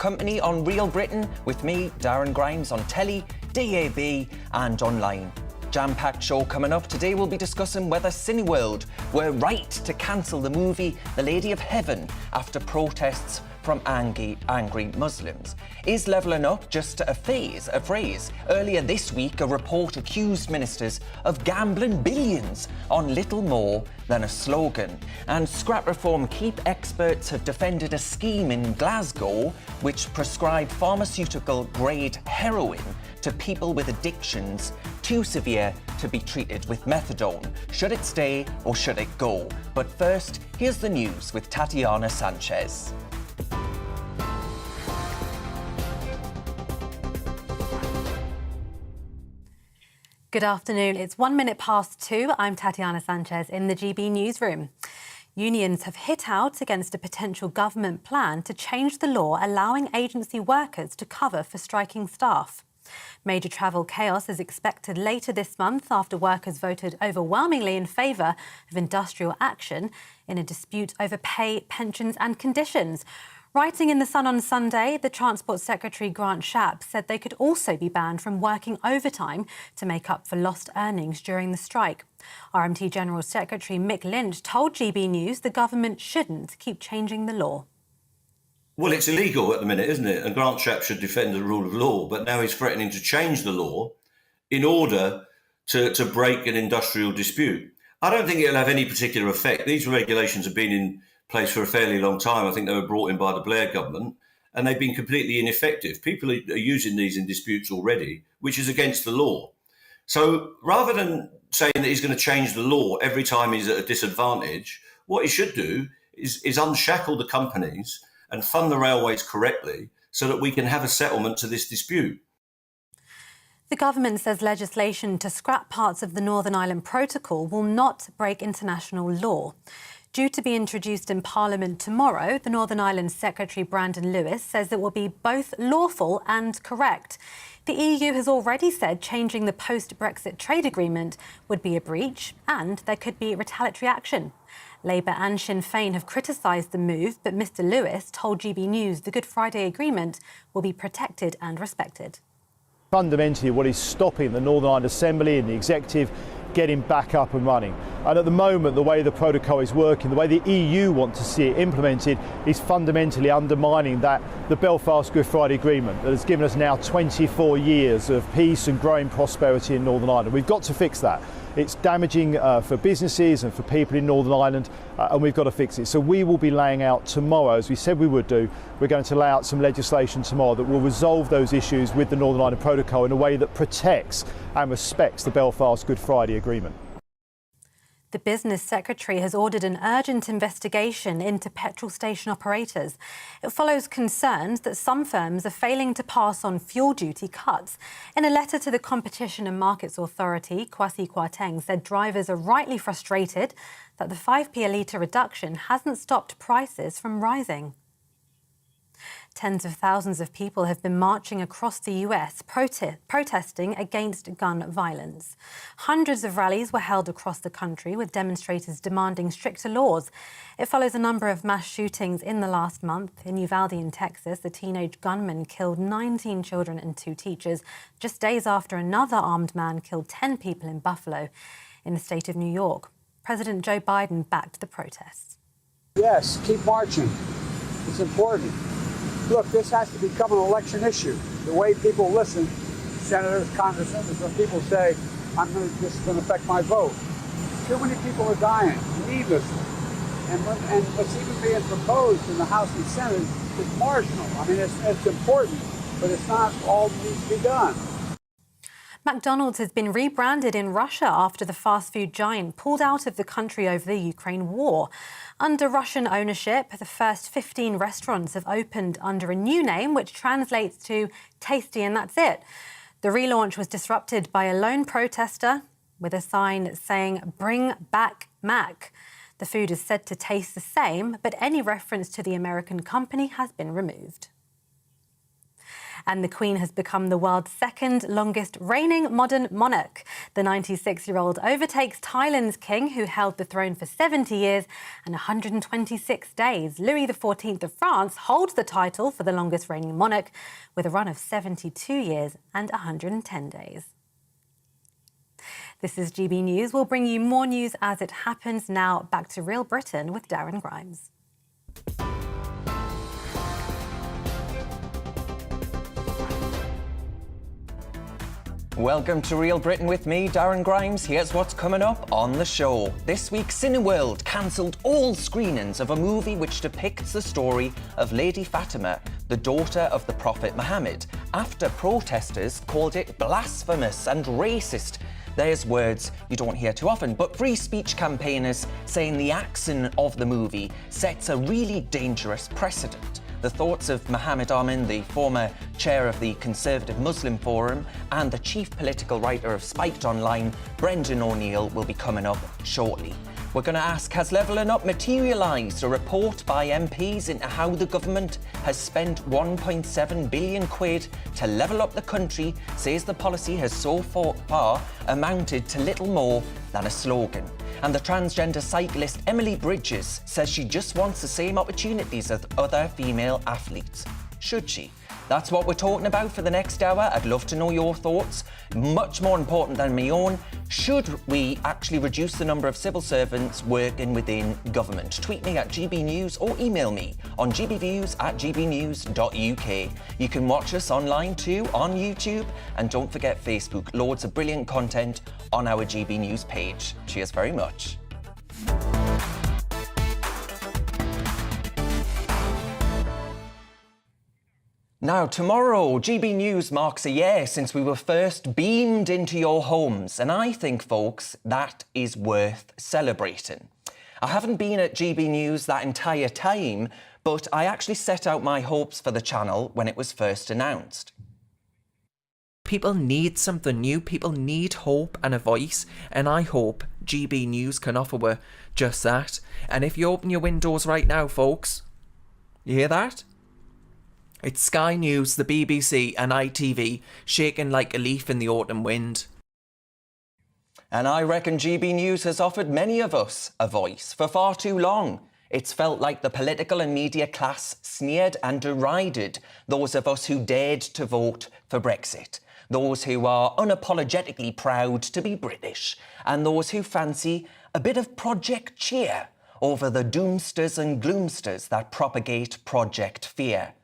company on Real Britain with me, Darren Grimes, on telly, DAB and online. Jam-packed show coming up. Today we'll be discussing whether Cineworld were right to cancel the movie The Lady of Heaven after protests from angry Muslims. Is levelling up just a phrase? Earlier this week, a report accused ministers of gambling billions on little more than a slogan. And scrap reform keep experts have defended a scheme in Glasgow which prescribed pharmaceutical-grade heroin to people with addictions too severe to be treated with methadone. Should it stay or should it go? But first, here's the news with Tatiana Sanchez. Good afternoon. It's 1 minute past 2. I'm Tatiana Sanchez in the GB newsroom. Unions have hit out against a potential government plan to change the law allowing agency workers to cover for striking staff. Major travel chaos is expected later this month after workers voted overwhelmingly in favour of industrial action in a dispute over pay, pensions and conditions. Writing in The Sun on Sunday, the Transport Secretary Grant Shapps said they could also be banned from working overtime to make up for lost earnings during the strike. RMT General Secretary Mick Lynch told GB News the government shouldn't keep changing the law. Well, it's illegal at the minute, isn't it? And Grant Shapps should defend the rule of law, but now he's threatening to change the law in order to break an industrial dispute. I don't think it'll have any particular effect. These regulations have been in place for a fairly long time. I think they were brought in by the Blair government, and they've been completely ineffective. People are using these in disputes already, which is against the law. So rather than saying that he's going to change the law every time he's at a disadvantage, what he should do is unshackle the companies and fund the railways correctly so that we can have a settlement to this dispute. The government says legislation to scrap parts of the Northern Ireland Protocol will not break international law. Due to be introduced in Parliament tomorrow, the Northern Ireland Secretary Brandon Lewis says it will be both lawful and correct. The EU has already said changing the post-Brexit trade agreement would be a breach and there could be retaliatory action. Labour and Sinn Féin have criticised the move, but Mr Lewis told GB News the Good Friday Agreement will be protected and respected. Fundamentally, what is stopping the Northern Ireland Assembly and the Executive getting back up and running. And at the moment, the way the protocol is working, the way the EU want to see it implemented, is fundamentally undermining the Belfast Good Friday Agreement that has given us now 24 years of peace and growing prosperity in Northern Ireland. We've got to fix that. It's damaging for businesses and for people in Northern Ireland, and we've got to fix it. So we will be laying out tomorrow, as we said we would do, we're going to lay out some legislation tomorrow that will resolve those issues with the Northern Ireland Protocol in a way that protects and respects the Belfast Good Friday Agreement. The Business Secretary has ordered an urgent investigation into petrol station operators. It follows concerns that some firms are failing to pass on fuel duty cuts. In a letter to the Competition and Markets Authority, Kwasi Kwarteng said drivers are rightly frustrated that the 5p a litre reduction hasn't stopped prices from rising. Tens of thousands of people have been marching across the US protesting against gun violence. Hundreds of rallies were held across the country with demonstrators demanding stricter laws. It follows a number of mass shootings in the last month. In Uvalde in Texas, a teenage gunman killed 19 children and 2 teachers, just days after another armed man killed 10 people in Buffalo. In the state of New York, President Joe Biden backed the protests. Yes, keep marching. It's important. Look, this has to become an election issue. The way people listen, senators, congressmen, when people say, this is going to affect my vote. Too many people are dying needlessly. And what's even being proposed in the House and Senate is marginal. I mean, it's important, but it's not all that needs to be done. McDonald's has been rebranded in Russia after the fast food giant pulled out of the country over the Ukraine war. Under Russian ownership, the first 15 restaurants have opened under a new name, which translates to tasty and that's it. The relaunch was disrupted by a lone protester with a sign saying, "Bring back Mac." The food is said to taste the same, but any reference to the American company has been removed. And the Queen has become the world's second longest reigning modern monarch. The 96-year-old overtakes Thailand's king, who held the throne for 70 years and 126 days. Louis XIV of France holds the title for the longest reigning monarch with a run of 72 years and 110 days. This is GB News. We'll bring you more news as it happens. Now back to Real Britain with Darren Grimes. Welcome to Real Britain with me, Darren Grimes. Here's what's coming up on the show. This week, Cineworld cancelled all screenings of a movie which depicts the story of Lady Fatima, the daughter of the Prophet Muhammad, after protesters called it blasphemous and racist. There's words you don't hear too often, but free speech campaigners saying the accent of the movie sets a really dangerous precedent. The thoughts of Mohammed Amin, the former chair of the Conservative Muslim Forum and the chief political writer of Spiked Online, Brendan O'Neill, will be coming up shortly. We're going to ask, has Levelling Up materialised? A report by MPs into how the government has spent 1.7 billion quid to level up the country says the policy has so far amounted to little more than a slogan. And the transgender cyclist Emily Bridges says she just wants the same opportunities as other female athletes. Should she? That's what we're talking about for the next hour. I'd love to know your thoughts. Much more important than my own, should we actually reduce the number of civil servants working within government? Tweet me at GB News or email me on gbviews@gbnews.uk. You can watch us online too on YouTube, and don't forget Facebook. Loads of brilliant content on our GB News page. Cheers very much. Now, tomorrow, GB News marks a year since we were first beamed into your homes, and I think, folks, that is worth celebrating. I haven't been at GB News that entire time, but I actually set out my hopes for the channel when it was first announced. People need something new, people need hope and a voice, and I hope GB News can offer just that. And if you open your windows right now, folks, you hear that? It's Sky News, the BBC and ITV shaking like a leaf in the autumn wind. And I reckon GB News has offered many of us a voice for far too long. It's felt like the political and media class sneered and derided those of us who dared to vote for Brexit, those who are unapologetically proud to be British, and those who fancy a bit of Project Cheer over the doomsters and gloomsters that propagate Project Fear.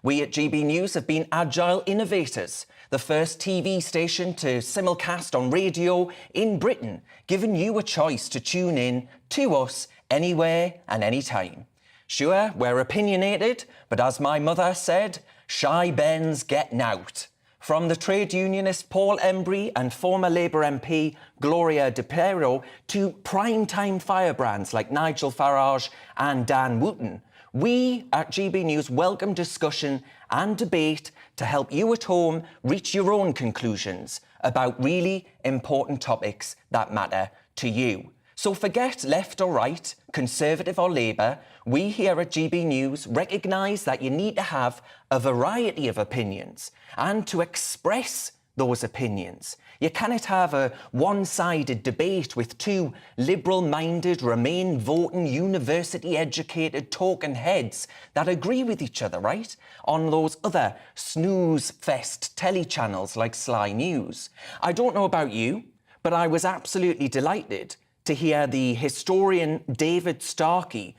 We at GB News have been agile innovators, the first TV station to simulcast on radio in Britain, giving you a choice to tune in to us anywhere and anytime. Sure, we're opinionated, but as my mother said, shy Ben's getting out. From the trade unionist Paul Embry and former Labour MP Gloria De Piero to prime-time firebrands like Nigel Farage and Dan Wootton, we at GB News welcome discussion and debate to help you at home reach your own conclusions about really important topics that matter to you. So forget left or right, Conservative or Labour, we here at GB News recognise that you need to have a variety of opinions and to express those opinions. You cannot have a one-sided debate with two liberal-minded, Remain-voting, university-educated talking heads that agree with each other, right? On those other snooze-fest telechannels like Sly News. I don't know about you, but I was absolutely delighted to hear the historian David Starkey,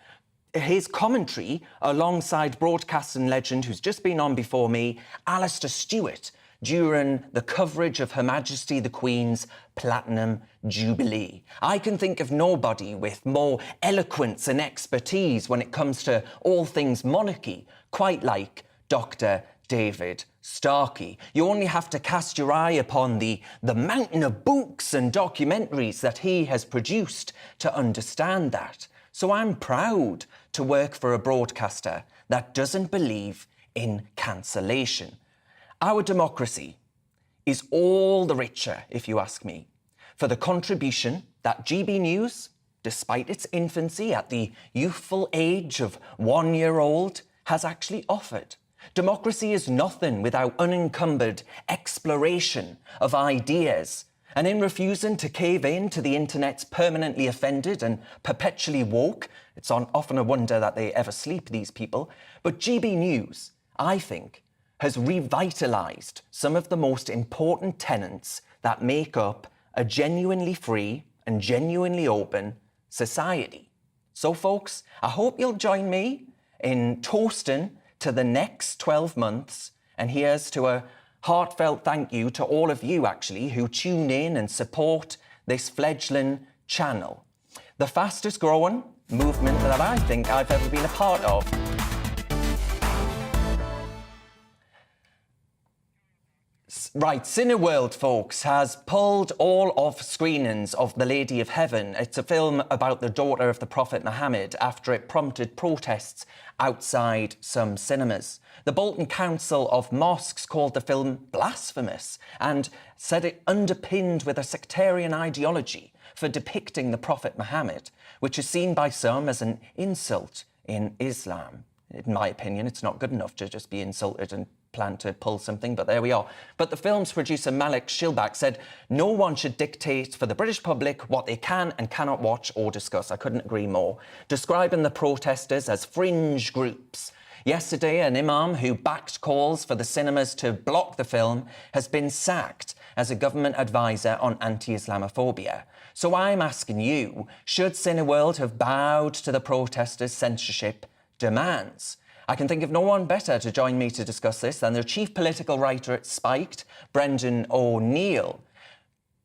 his commentary alongside broadcasting legend who's just been on before me, Alistair Stewart, during the coverage of Her Majesty the Queen's Platinum Jubilee. I can think of nobody with more eloquence and expertise when it comes to all things monarchy, quite like Dr. David Starkey. You only have to cast your eye upon the mountain of books and documentaries that he has produced to understand that. So I'm proud to work for a broadcaster that doesn't believe in cancellation. Our democracy is all the richer, if you ask me, for the contribution that GB News, despite its infancy at the youthful age of 1 year old, has actually offered. Democracy is nothing without unencumbered exploration of ideas. And in refusing to cave in to the internet's permanently offended and perpetually woke, it's often a wonder that they ever sleep, these people, but GB News, I think, has revitalised some of the most important tenets that make up a genuinely free and genuinely open society. So, folks, I hope you'll join me in toasting to the next 12 months, and here's to a heartfelt thank you to all of you, actually, who tune in and support this fledgling channel. The fastest growing movement that I think I've ever been a part of. Right, Cineworld, folks, has pulled all off screenings of The Lady of Heaven. It's a film about the daughter of the Prophet Muhammad after it prompted protests outside some cinemas. The Bolton Council of Mosques called the film blasphemous and said it underpinned with a sectarian ideology for depicting the Prophet Muhammad, which is seen by some as an insult in Islam. In my opinion, it's not good enough to just be insulted and plan to pull something, but there we are. But the film's producer Malik Shilbak said no one should dictate for the British public what they can and cannot watch or discuss. I couldn't agree more. Describing the protesters as fringe groups. Yesterday, an imam who backed calls for the cinemas to block the film has been sacked as a government advisor on anti-Islamophobia. So I'm asking you, should Cineworld have bowed to the protesters' censorship demands? I can think of no one better to join me to discuss this than their chief political writer at Spiked, Brendan O'Neill.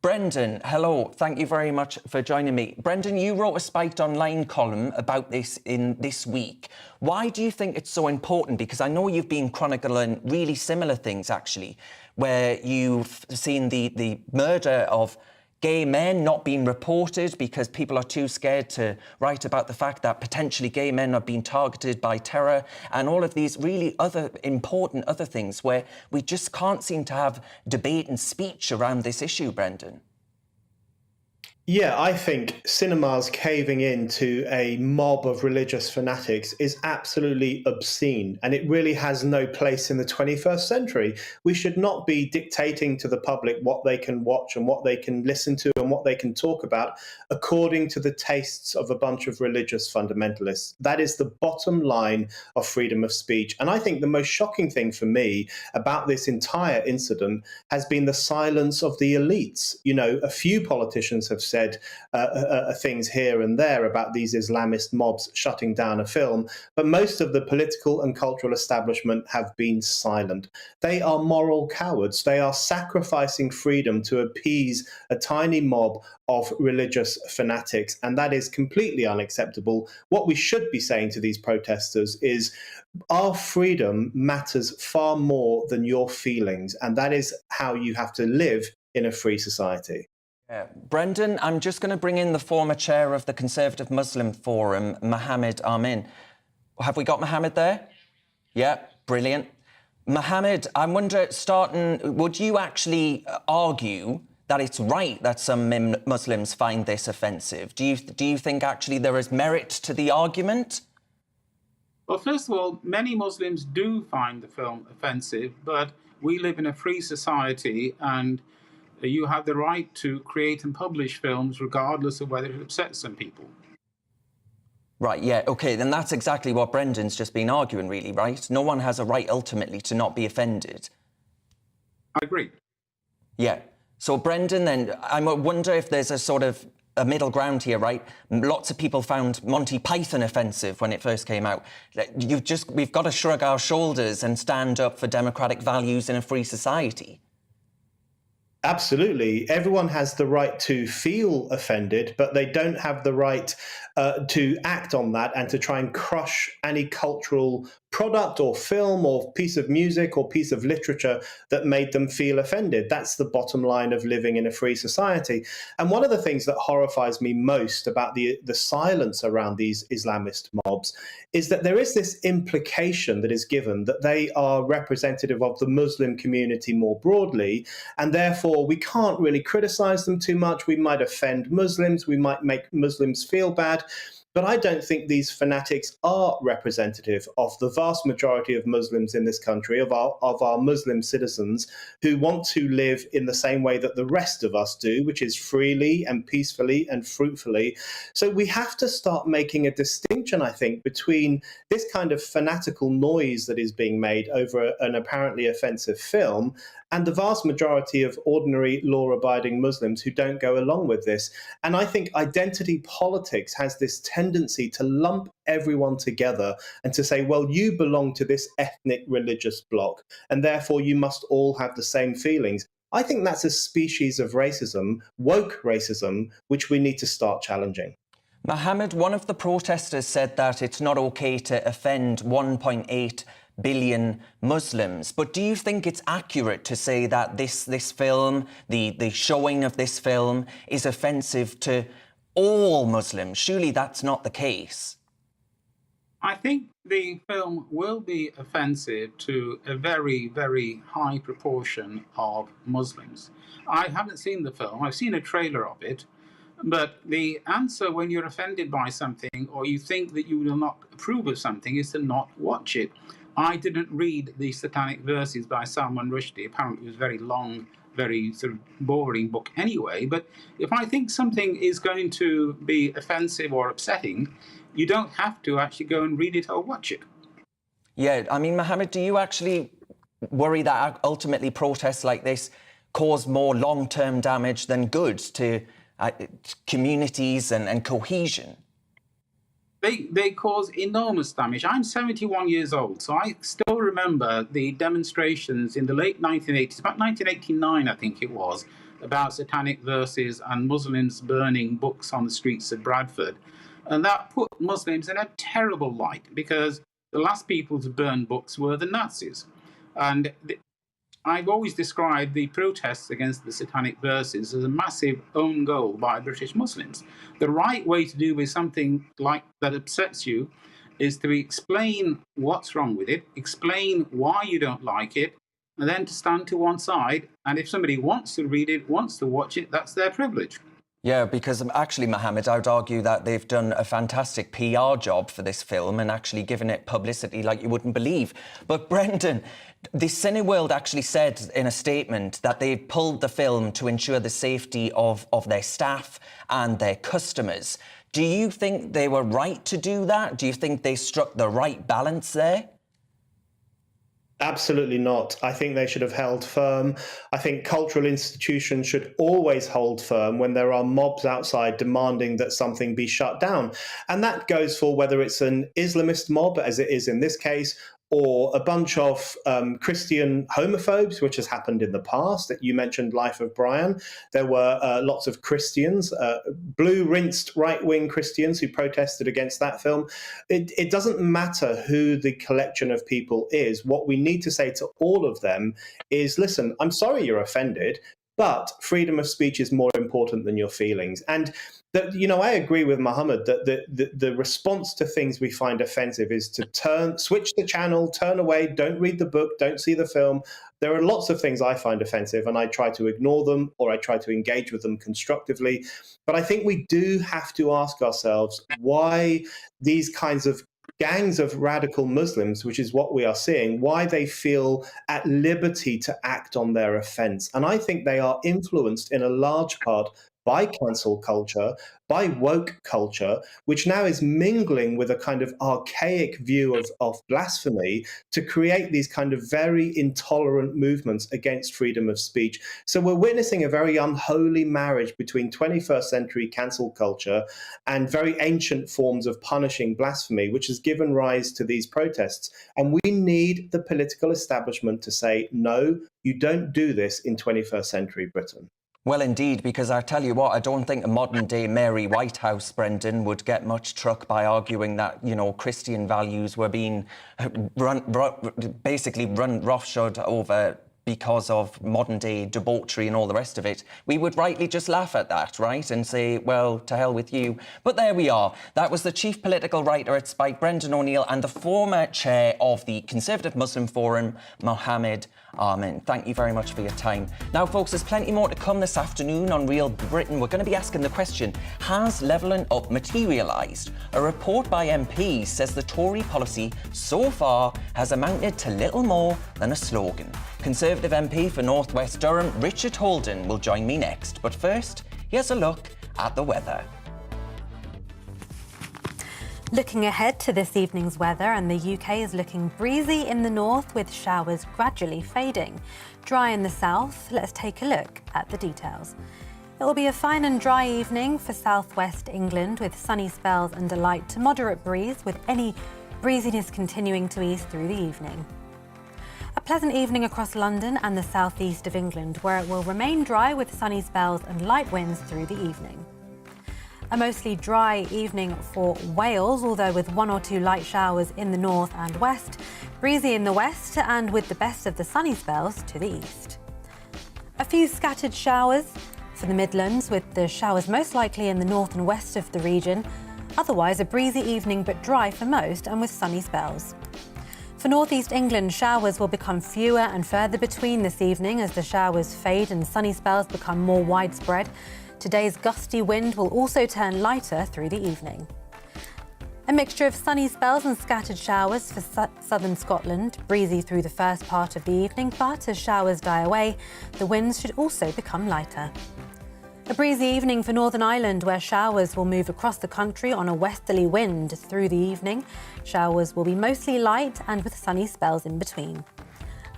Brendan, hello. Thank you very much for joining me. Brendan, you wrote a Spiked Online column about this in this week. Why do you think it's so important? Because I know you've been chronicling really similar things, actually, where you've seen the murder of gay men not being reported because people are too scared to write about the fact that potentially gay men are being targeted by terror, and all of these really important other things where we just can't seem to have debate and speech around this issue, Brendan. Yeah, I think cinemas caving into a mob of religious fanatics is absolutely obscene, and it really has no place in the 21st century. We should not be dictating to the public what they can watch and what they can listen to and what they can talk about according to the tastes of a bunch of religious fundamentalists. That is the bottom line of freedom of speech. And I think the most shocking thing for me about this entire incident has been the silence of the elites. You know, a few politicians have said things here and there about these Islamist mobs shutting down a film, but most of the political and cultural establishment have been silent. They are moral cowards. They are sacrificing freedom to appease a tiny mob of religious fanatics, and that is completely unacceptable. What we should be saying to these protesters is our freedom matters far more than your feelings, and that is how you have to live in a free society. Brendan, I'm just going to bring in the former chair of the Conservative Muslim Forum, Mohammed Amin. Have we got Mohammed there? Yeah, brilliant. Mohammed, I wonder, would you actually argue that it's right that some Muslims find this offensive? Do you think actually there is merit to the argument? Well, first of all, many Muslims do find the film offensive, but we live in a free society and you have the right to create and publish films regardless of whether it upsets some people. Right, yeah, OK, then that's exactly what Brendan's just been arguing, really, right? No one has a right, ultimately, to not be offended. I agree. Yeah. So, Brendan, then, I wonder if there's a sort of a middle ground here, right? Lots of people found Monty Python offensive when it first came out. We've got to shrug our shoulders and stand up for democratic values in a free society. Absolutely. Everyone has the right to feel offended, but they don't have the right to act on that and to try and crush any cultural product or film or piece of music or piece of literature that made them feel offended. That's the bottom line of living in a free society. And one of the things that horrifies me most about the silence around these Islamist mobs is that there is this implication that is given that they are representative of the Muslim community more broadly, and therefore we can't really criticize them too much. We might offend Muslims, we might make Muslims feel bad. But I don't think these fanatics are representative of the vast majority of Muslims in this country, of our Muslim citizens who want to live in the same way that the rest of us do, which is freely and peacefully and fruitfully. So we have to start making a distinction, I think, between this kind of fanatical noise that is being made over an apparently offensive film and the vast majority of ordinary law-abiding Muslims who don't go along with this. And I think identity politics has this tendency to lump everyone together and to say, well, you belong to this ethnic religious bloc, and therefore you must all have the same feelings. I think that's a species of racism, woke racism, which we need to start challenging. Mohammed, one of the protesters said that it's not okay to offend 1.8 billion Muslims. But do you think it's accurate to say that this film, the showing of this film, is offensive to all Muslims? Surely that's not the case. I think the film will be offensive to a very, very high proportion of Muslims. I haven't seen the film. I've seen a trailer of it. But the answer when you're offended by something or you think that you will not approve of something is to not watch it. I didn't read the Satanic Verses by Salman Rushdie. Apparently it was a very long, very sort of boring book anyway. But if I think something is going to be offensive or upsetting, you don't have to actually go and read it or watch it. Yeah, I mean, Mohammed, do you actually worry that ultimately protests like this cause more long-term damage than good to communities and cohesion? They cause enormous damage. I'm 71 years old, so I still remember the demonstrations in the late 1980s, about 1989, I think it was, about Satanic Verses and Muslims burning books on the streets of Bradford. And that put Muslims in a terrible light because the last people to burn books were the Nazis. And I've always described the protests against the Satanic Verses as a massive own goal by British Muslims. The right way to do with something like that upsets you is to explain what's wrong with it, explain why you don't like it, and then to stand to one side. And if somebody wants to read it, wants to watch it, that's their privilege. Yeah, because actually, Mohammed, I would argue that they've done a fantastic PR job for this film and actually given it publicity like you wouldn't believe. But Brendan, the Cineworld actually said in a statement that they pulled the film to ensure the safety of their staff and their customers. Do you think they were right to do that? Do you think they struck the right balance there? Absolutely not. I think they should have held firm. I think cultural institutions should always hold firm when there are mobs outside demanding that something be shut down. And that goes for whether it's an Islamist mob, as it is in this case, or a bunch of Christian homophobes, which has happened in the past. You mentioned Life of Brian. There were lots of Christians, blue-rinsed right-wing Christians who protested against that film. It doesn't matter who the collection of people is. What we need to say to all of them is, listen, I'm sorry you're offended, but freedom of speech is more important than your feelings. And I agree with Mohammed that the response to things we find offensive is to switch the channel, turn away, don't read the book, don't see the film. There are lots of things I find offensive and I try to ignore them or I try to engage with them constructively. But I think we do have to ask ourselves why these kinds of gangs of radical Muslims, which is what we are seeing, why they feel at liberty to act on their offense. And I think they are influenced in a large part by cancel culture, by woke culture, which now is mingling with a kind of archaic view of blasphemy to create these kind of very intolerant movements against freedom of speech. So we're witnessing a very unholy marriage between 21st century cancel culture and very ancient forms of punishing blasphemy, which has given rise to these protests. And we need the political establishment to say, no, you don't do this in 21st century Britain. Well, indeed, because I tell you what, I don't think a modern-day Mary Whitehouse, Brendan, would get much truck by arguing that, Christian values were being basically run roughshod over because of modern day debauchery and all the rest of it, we would rightly just laugh at that, right? And say, well, to hell with you. But there we are. That was the chief political writer at Spike, Brendan O'Neill, and the former chair of the Conservative Muslim Forum, Mohammed Amin. Thank you very much for your time. Now, folks, there's plenty more to come this afternoon on Real Britain. We're going to be asking the question, has levelling up materialised? A report by MPs says the Tory policy so far has amounted to little more than a slogan. Conservative MP for North West Durham, Richard Holden, will join me next. But first, here's a look at the weather. Looking ahead to this evening's weather, and the UK is looking breezy in the north with showers gradually fading. Dry in the south. Let's take a look at the details. It will be a fine and dry evening for southwest England with sunny spells and a light to moderate breeze, with any breeziness continuing to ease through the evening. A pleasant evening across London and the southeast of England, where it will remain dry with sunny spells and light winds through the evening. A mostly dry evening for Wales, although with 1 or 2 light showers in the north and west, breezy in the west and with the best of the sunny spells to the east. A few scattered showers for the Midlands, with the showers most likely in the north and west of the region. Otherwise, a breezy evening but dry for most and with sunny spells. For northeast England, showers will become fewer and further between this evening as the showers fade and sunny spells become more widespread. Today's gusty wind will also turn lighter through the evening. A mixture of sunny spells and scattered showers for southern Scotland, breezy through the first part of the evening, but as showers die away, the winds should also become lighter. A breezy evening for Northern Ireland, where showers will move across the country on a westerly wind through the evening. Showers will be mostly light and with sunny spells in between.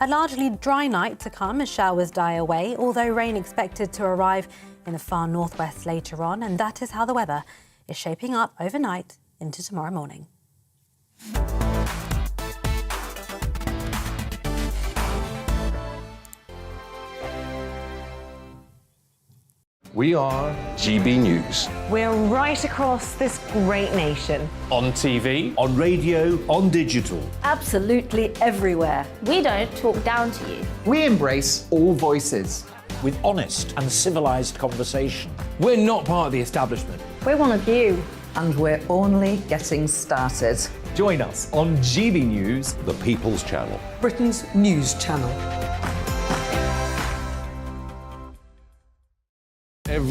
A largely dry night to come as showers die away, although rain expected to arrive in the far northwest later on, and that is how the weather is shaping up overnight into tomorrow morning. We are GB News. We're right across this great nation. On TV, on radio, on digital. Absolutely everywhere. We don't talk down to you. We embrace all voices. With honest and civilised conversation. We're not part of the establishment. We're one of you. And we're only getting started. Join us on GB News, The People's Channel. Britain's news channel.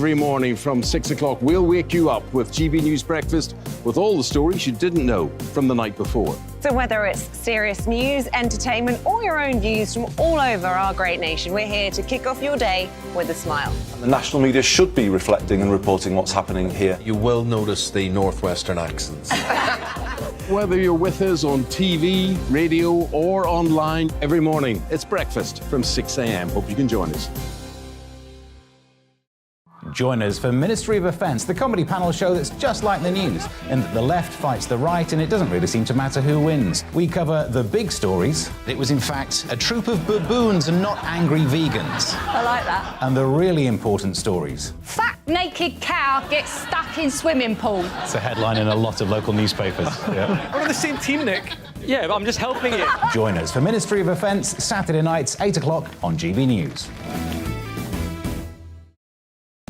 every morning from 6 o'clock, we'll wake you up with GB News Breakfast with all the stories you didn't know from the night before. So whether it's serious news, entertainment, or your own views from all over our great nation, we're here to kick off your day with a smile. The national media should be reflecting and reporting what's happening here. You will notice the northwestern accents. Whether you're with us on TV, radio, or online, every morning, it's breakfast from 6 a.m. Hope you can join us. Join us for Ministry of Offence, the comedy panel show that's just like the news, in that the left fights the right and it doesn't really seem to matter who wins. We cover the big stories. It was in fact a troop of baboons and not angry vegans. I like that. And the really important stories. Fat naked cow gets stuck in swimming pool. It's a headline in a lot of local newspapers. Yeah. We're on the same team, Nick. Yeah, but I'm just helping you. Join us for Ministry of Offence, Saturday nights, 8 o'clock on GB News.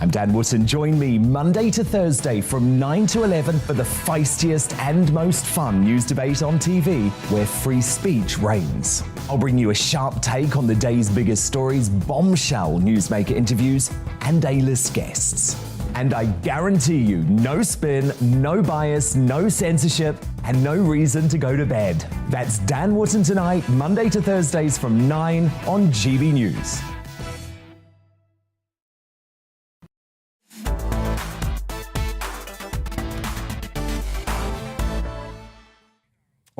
I'm Dan Wootton. Join me Monday to Thursday from 9 to 11 for the feistiest and most fun news debate on TV, where free speech reigns. I'll bring you a sharp take on the day's biggest stories, bombshell newsmaker interviews, and A-list guests. And I guarantee you, no spin, no bias, no censorship, and no reason to go to bed. That's Dan Wootton tonight, Monday to Thursdays from 9 on GB News.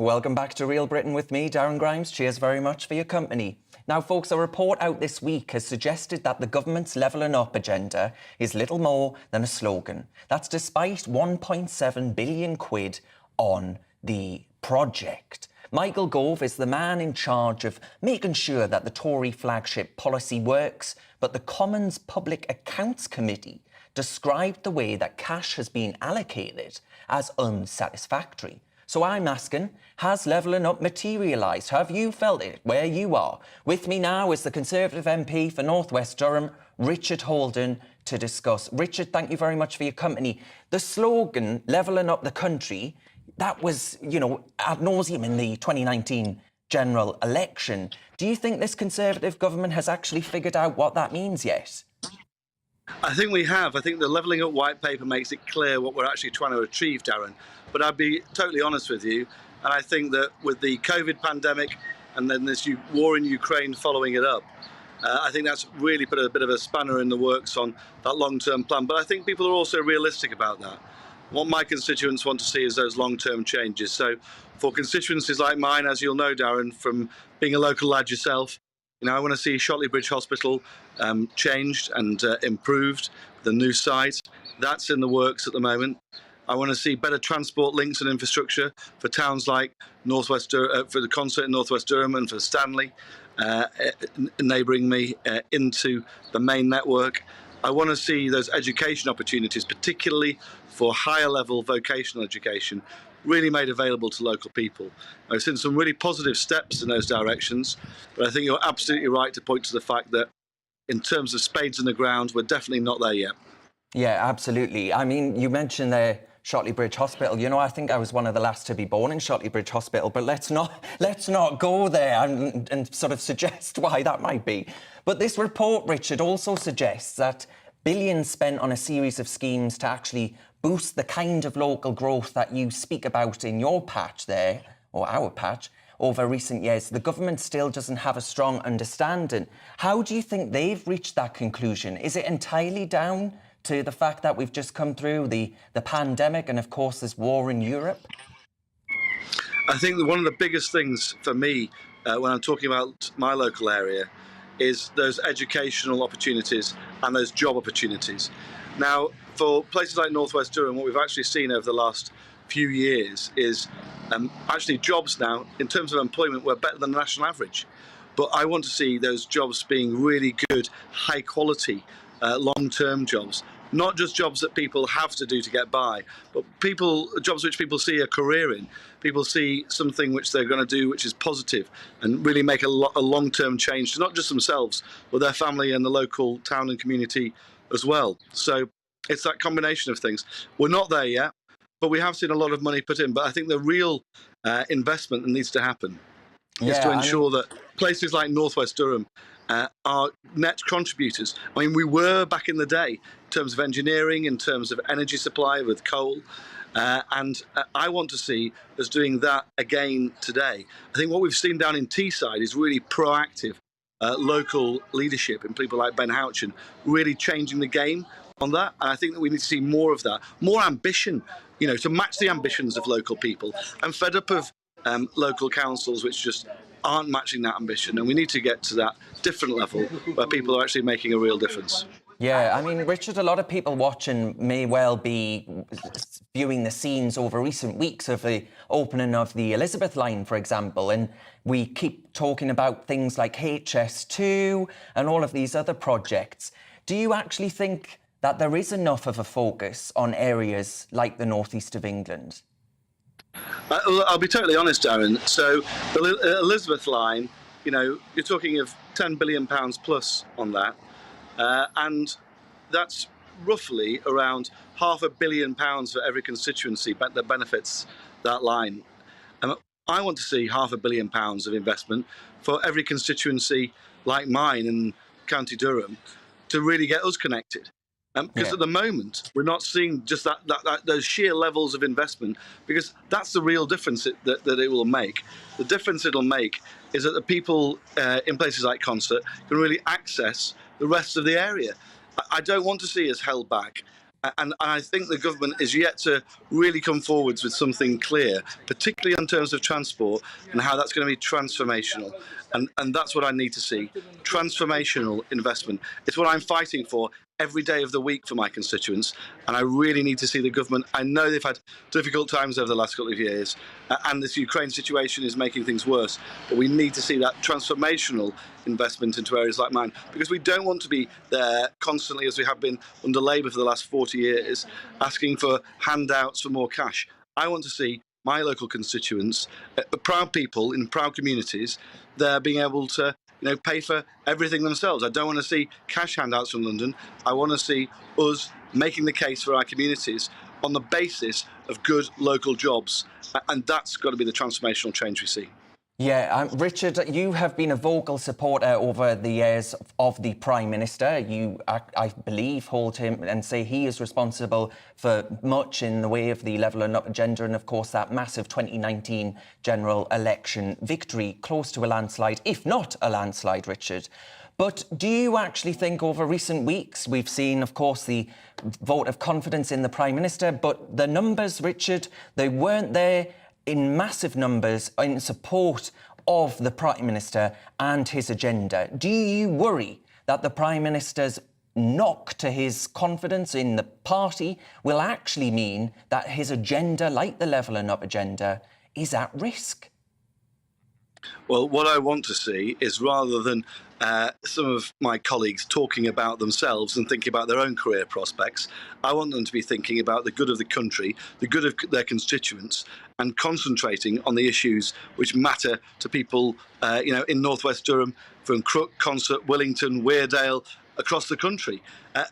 Welcome back to Real Britain with me, Darren Grimes. Cheers very much for your company. Now, folks, a report out this week has suggested that the government's levelling up agenda is little more than a slogan. That's despite 1.7 billion quid on the project. Michael Gove is the man in charge of making sure that the Tory flagship policy works, but the Commons Public Accounts Committee described the way that cash has been allocated as unsatisfactory. So I'm asking, has levelling up materialised? Have you felt it where you are? With me now is the Conservative MP for North West Durham, Richard Holden, to discuss. Richard, thank you very much for your company. The slogan, levelling up the country, that was, ad nauseum in the 2019 general election. Do you think this Conservative government has actually figured out what that means yet? I think we have. I think the Levelling Up white paper makes it clear what we're actually trying to achieve, Darren. But I'd be totally honest with you, and I think that with the COVID pandemic and then this war in Ukraine following it up, I think that's really put a bit of a spanner in the works on that long-term plan. But I think people are also realistic about that. What my constituents want to see is those long-term changes. So for constituencies like mine, as you'll know, Darren, from being a local lad yourself, I want to see Shotley Bridge Hospital changed and improved, the new site. That's in the works at the moment. I want to see better transport links and infrastructure for towns like for the concert in North West Durham and for Stanley, neighbouring me into the main network. I want to see those education opportunities, particularly for higher level vocational education, really made available to local people. I've seen some really positive steps in those directions, but I think you're absolutely right to point to the fact that in terms of spades in the ground, we're definitely not there yet. Yeah, absolutely. I mean, you mentioned there Shotley Bridge Hospital. I think I was one of the last to be born in Shotley Bridge Hospital, but let's not go there and sort of suggest why that might be. But this report, Richard, also suggests that billions spent on a series of schemes to actually boost the kind of local growth that you speak about in your patch there, or our patch, over recent years. The government still doesn't have a strong understanding. How do you think they've reached that conclusion? Is it entirely down to the fact that we've just come through the pandemic and, of course, this war in Europe? I think that one of the biggest things for me when I'm talking about my local area is those educational opportunities and those job opportunities. Now, for places like North West Durham, what we've actually seen over the last few years is actually jobs now, in terms of employment, we're better than the national average. But I want to see those jobs being really good, high quality, long-term jobs. Not just jobs that people have to do to get by, but jobs which people see a career in. People see something which they're going to do which is positive and really make a long-term change to not just themselves, but their family and the local town and community as well. So it's that combination of things. We're not there yet, but we have seen a lot of money put in. But I think the real investment that needs to happen is to ensure that places like North West Durham are net contributors. I mean, we were back in the day in terms of engineering, in terms of energy supply with coal, and I want to see us doing that again today. I think what we've seen down in Teesside is really proactive local leadership and people like Ben Houchin really changing the game on that. And I think that we need to see more of that, more ambition, to match the ambitions of local people. I'm fed up of local councils which just aren't matching that ambition, and we need to get to that different level where people are actually making a real difference. Yeah, I mean, Richard, a lot of people watching may well be viewing the scenes over recent weeks of the opening of the Elizabeth line, for example, and we keep talking about things like HS2 and all of these other projects. Do you actually think that there is enough of a focus on areas like the northeast of England? I'll be totally honest, Darren. So the Elizabeth line, you're talking of £10 billion plus on that. And that's roughly around £500 million for every constituency that benefits that line. I want to see £500 million of investment for every constituency like mine in County Durham to really get us connected. Because at the moment, we're not seeing just those sheer levels of investment, because that's the real difference that it will make. The difference it'll make is that the people in places like Concert can really access the rest of the area. I don't want to see us held back. And I think the government is yet to really come forwards with something clear, particularly in terms of transport and how that's going to be transformational. And that's what I need to see, transformational investment. It's what I'm fighting for every day of the week for my constituents, and I really need to see the government. I know they've had difficult times over the last couple of years, and this Ukraine situation is making things worse, but we need to see that transformational investment into areas like mine, because we don't want to be there constantly, as we have been under Labour for the last 40 years, asking for handouts for more cash. I want to see my local constituents, proud people in proud communities, they're being able to pay for everything themselves. I don't want to see cash handouts from London. I want to see us making the case for our communities on the basis of good local jobs. And that's got to be the transformational change we see. Yeah, Richard, you have been a vocal supporter over the years of the Prime Minister. You, I believe, hold him and say he is responsible for much in the way of the levelling up agenda and, of course, that massive 2019 general election victory, close to a landslide, if not a landslide, Richard. But do you actually think over recent weeks we've seen, of course, the vote of confidence in the Prime Minister, but the numbers, Richard, they weren't there in massive numbers in support of the Prime Minister and his agenda. Do you worry that the Prime Minister's knock to his confidence in the party will actually mean that his agenda, like the levelling up agenda, is at risk? Well, what I want to see is, rather than some of my colleagues talking about themselves and thinking about their own career prospects, I want them to be thinking about the good of the country, the good of their constituents, and concentrating on the issues which matter to people, in North West Durham, from Crook, Consett, Willington, Weardale, across the country,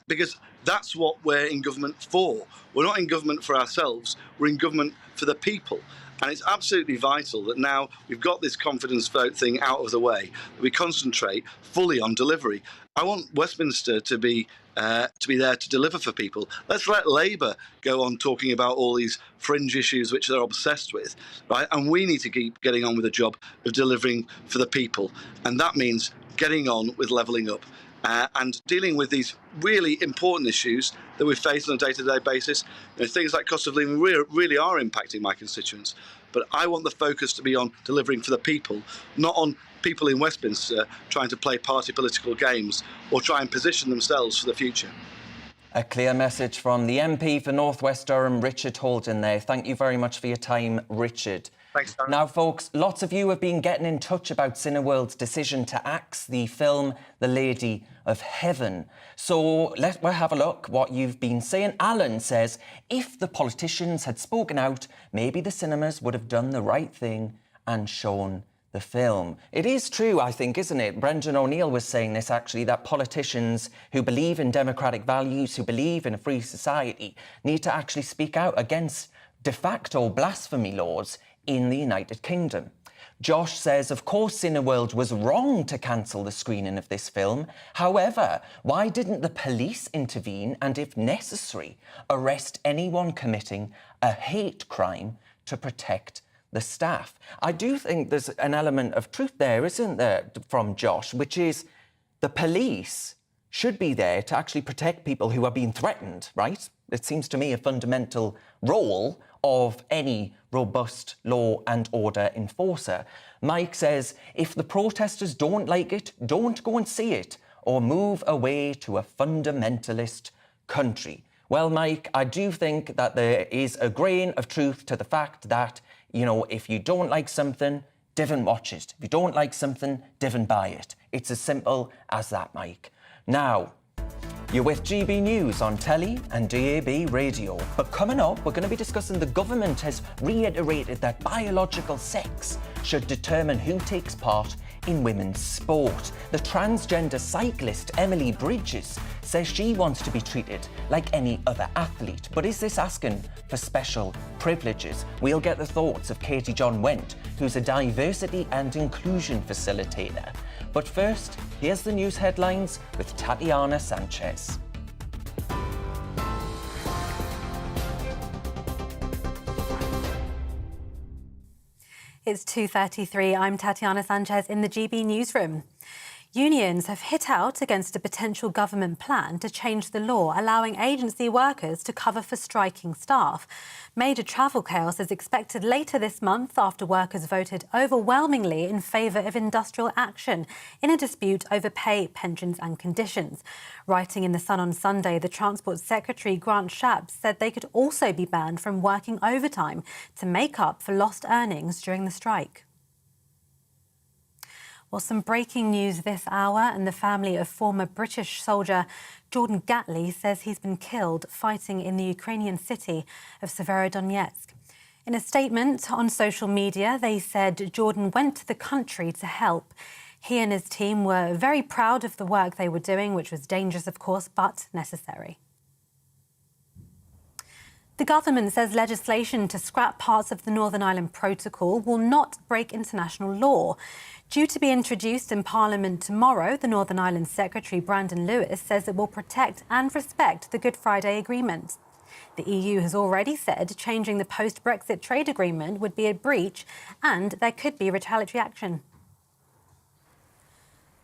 because that's what we're in government for. We're not in government for ourselves, we're in government for the people. And it's absolutely vital that now we've got this confidence vote thing out of the way, that we concentrate fully on delivery. I want Westminster to be there to deliver for people. Let's let Labour go on talking about all these fringe issues which they're obsessed with, right? And we need to keep getting on with the job of delivering for the people. And that means getting on with levelling up. And dealing with these really important issues that we face on a day-to-day basis. Things like cost of living really are impacting my constituents. But I want the focus to be on delivering for the people, not on people in Westminster trying to play party political games or try and position themselves for the future. A clear message from the MP for North West Durham, Richard Holden there. Thank you very much for your time, Richard. Thanks, Darren. Now, folks, lots of you have been getting in touch about Cineworld's decision to axe the film The Lady of Heaven. So let's have a look what you've been saying. Alan says, if the politicians had spoken out, maybe the cinemas would have done the right thing and shown the film. It is true, I think, isn't it? Brendan O'Neill was saying this, actually, that politicians who believe in democratic values, who believe in a free society, need to actually speak out against de facto blasphemy laws in the United Kingdom. Josh says, of course Cineworld was wrong to cancel the screening of this film. However, why didn't the police intervene and, if necessary, arrest anyone committing a hate crime to protect the staff? I do think there's an element of truth there, isn't there, from Josh, which is the police should be there to actually protect people who are being threatened, right? It seems to me a fundamental role of any robust law and order enforcer. Mike says, if the protesters don't like it, don't go and see it or move away to a fundamentalist country. Well, Mike, I do think that there is a grain of truth to the fact that, if you don't like something, divn't watch it. If you don't like something, divn't buy it. It's as simple as that, Mike. Now, you're with GB News on telly and DAB radio. But coming up, we're going to be discussing the government has reiterated that biological sex should determine who takes part in women's sport. The transgender cyclist Emily Bridges says she wants to be treated like any other athlete. But is this asking for special privileges? We'll get the thoughts of Katie John Went, who's a diversity and inclusion facilitator. But first, here's the news headlines with Tatiana Sanchez. It's 2:33. I'm Tatiana Sanchez in the GB newsroom. Unions have hit out against a potential government plan to change the law allowing agency workers to cover for striking staff. Major travel chaos is expected later this month after workers voted overwhelmingly in favour of industrial action in a dispute over pay, pensions and conditions. Writing in The Sun on Sunday, the Transport Secretary Grant Shapps said they could also be banned from working overtime to make up for lost earnings during the strike. Well, some breaking news this hour, and the family of former British soldier Jordan Gatley says he's been killed fighting in the Ukrainian city of Severodonetsk. In a statement on social media, they said Jordan went to the country to help. He and his team were very proud of the work they were doing, which was dangerous, of course, but necessary. The government says legislation to scrap parts of the Northern Ireland Protocol will not break international law. Due to be introduced in Parliament tomorrow, the Northern Ireland Secretary Brandon Lewis says it will protect and respect the Good Friday Agreement. The EU has already said changing the post-Brexit trade agreement would be a breach and there could be retaliatory action.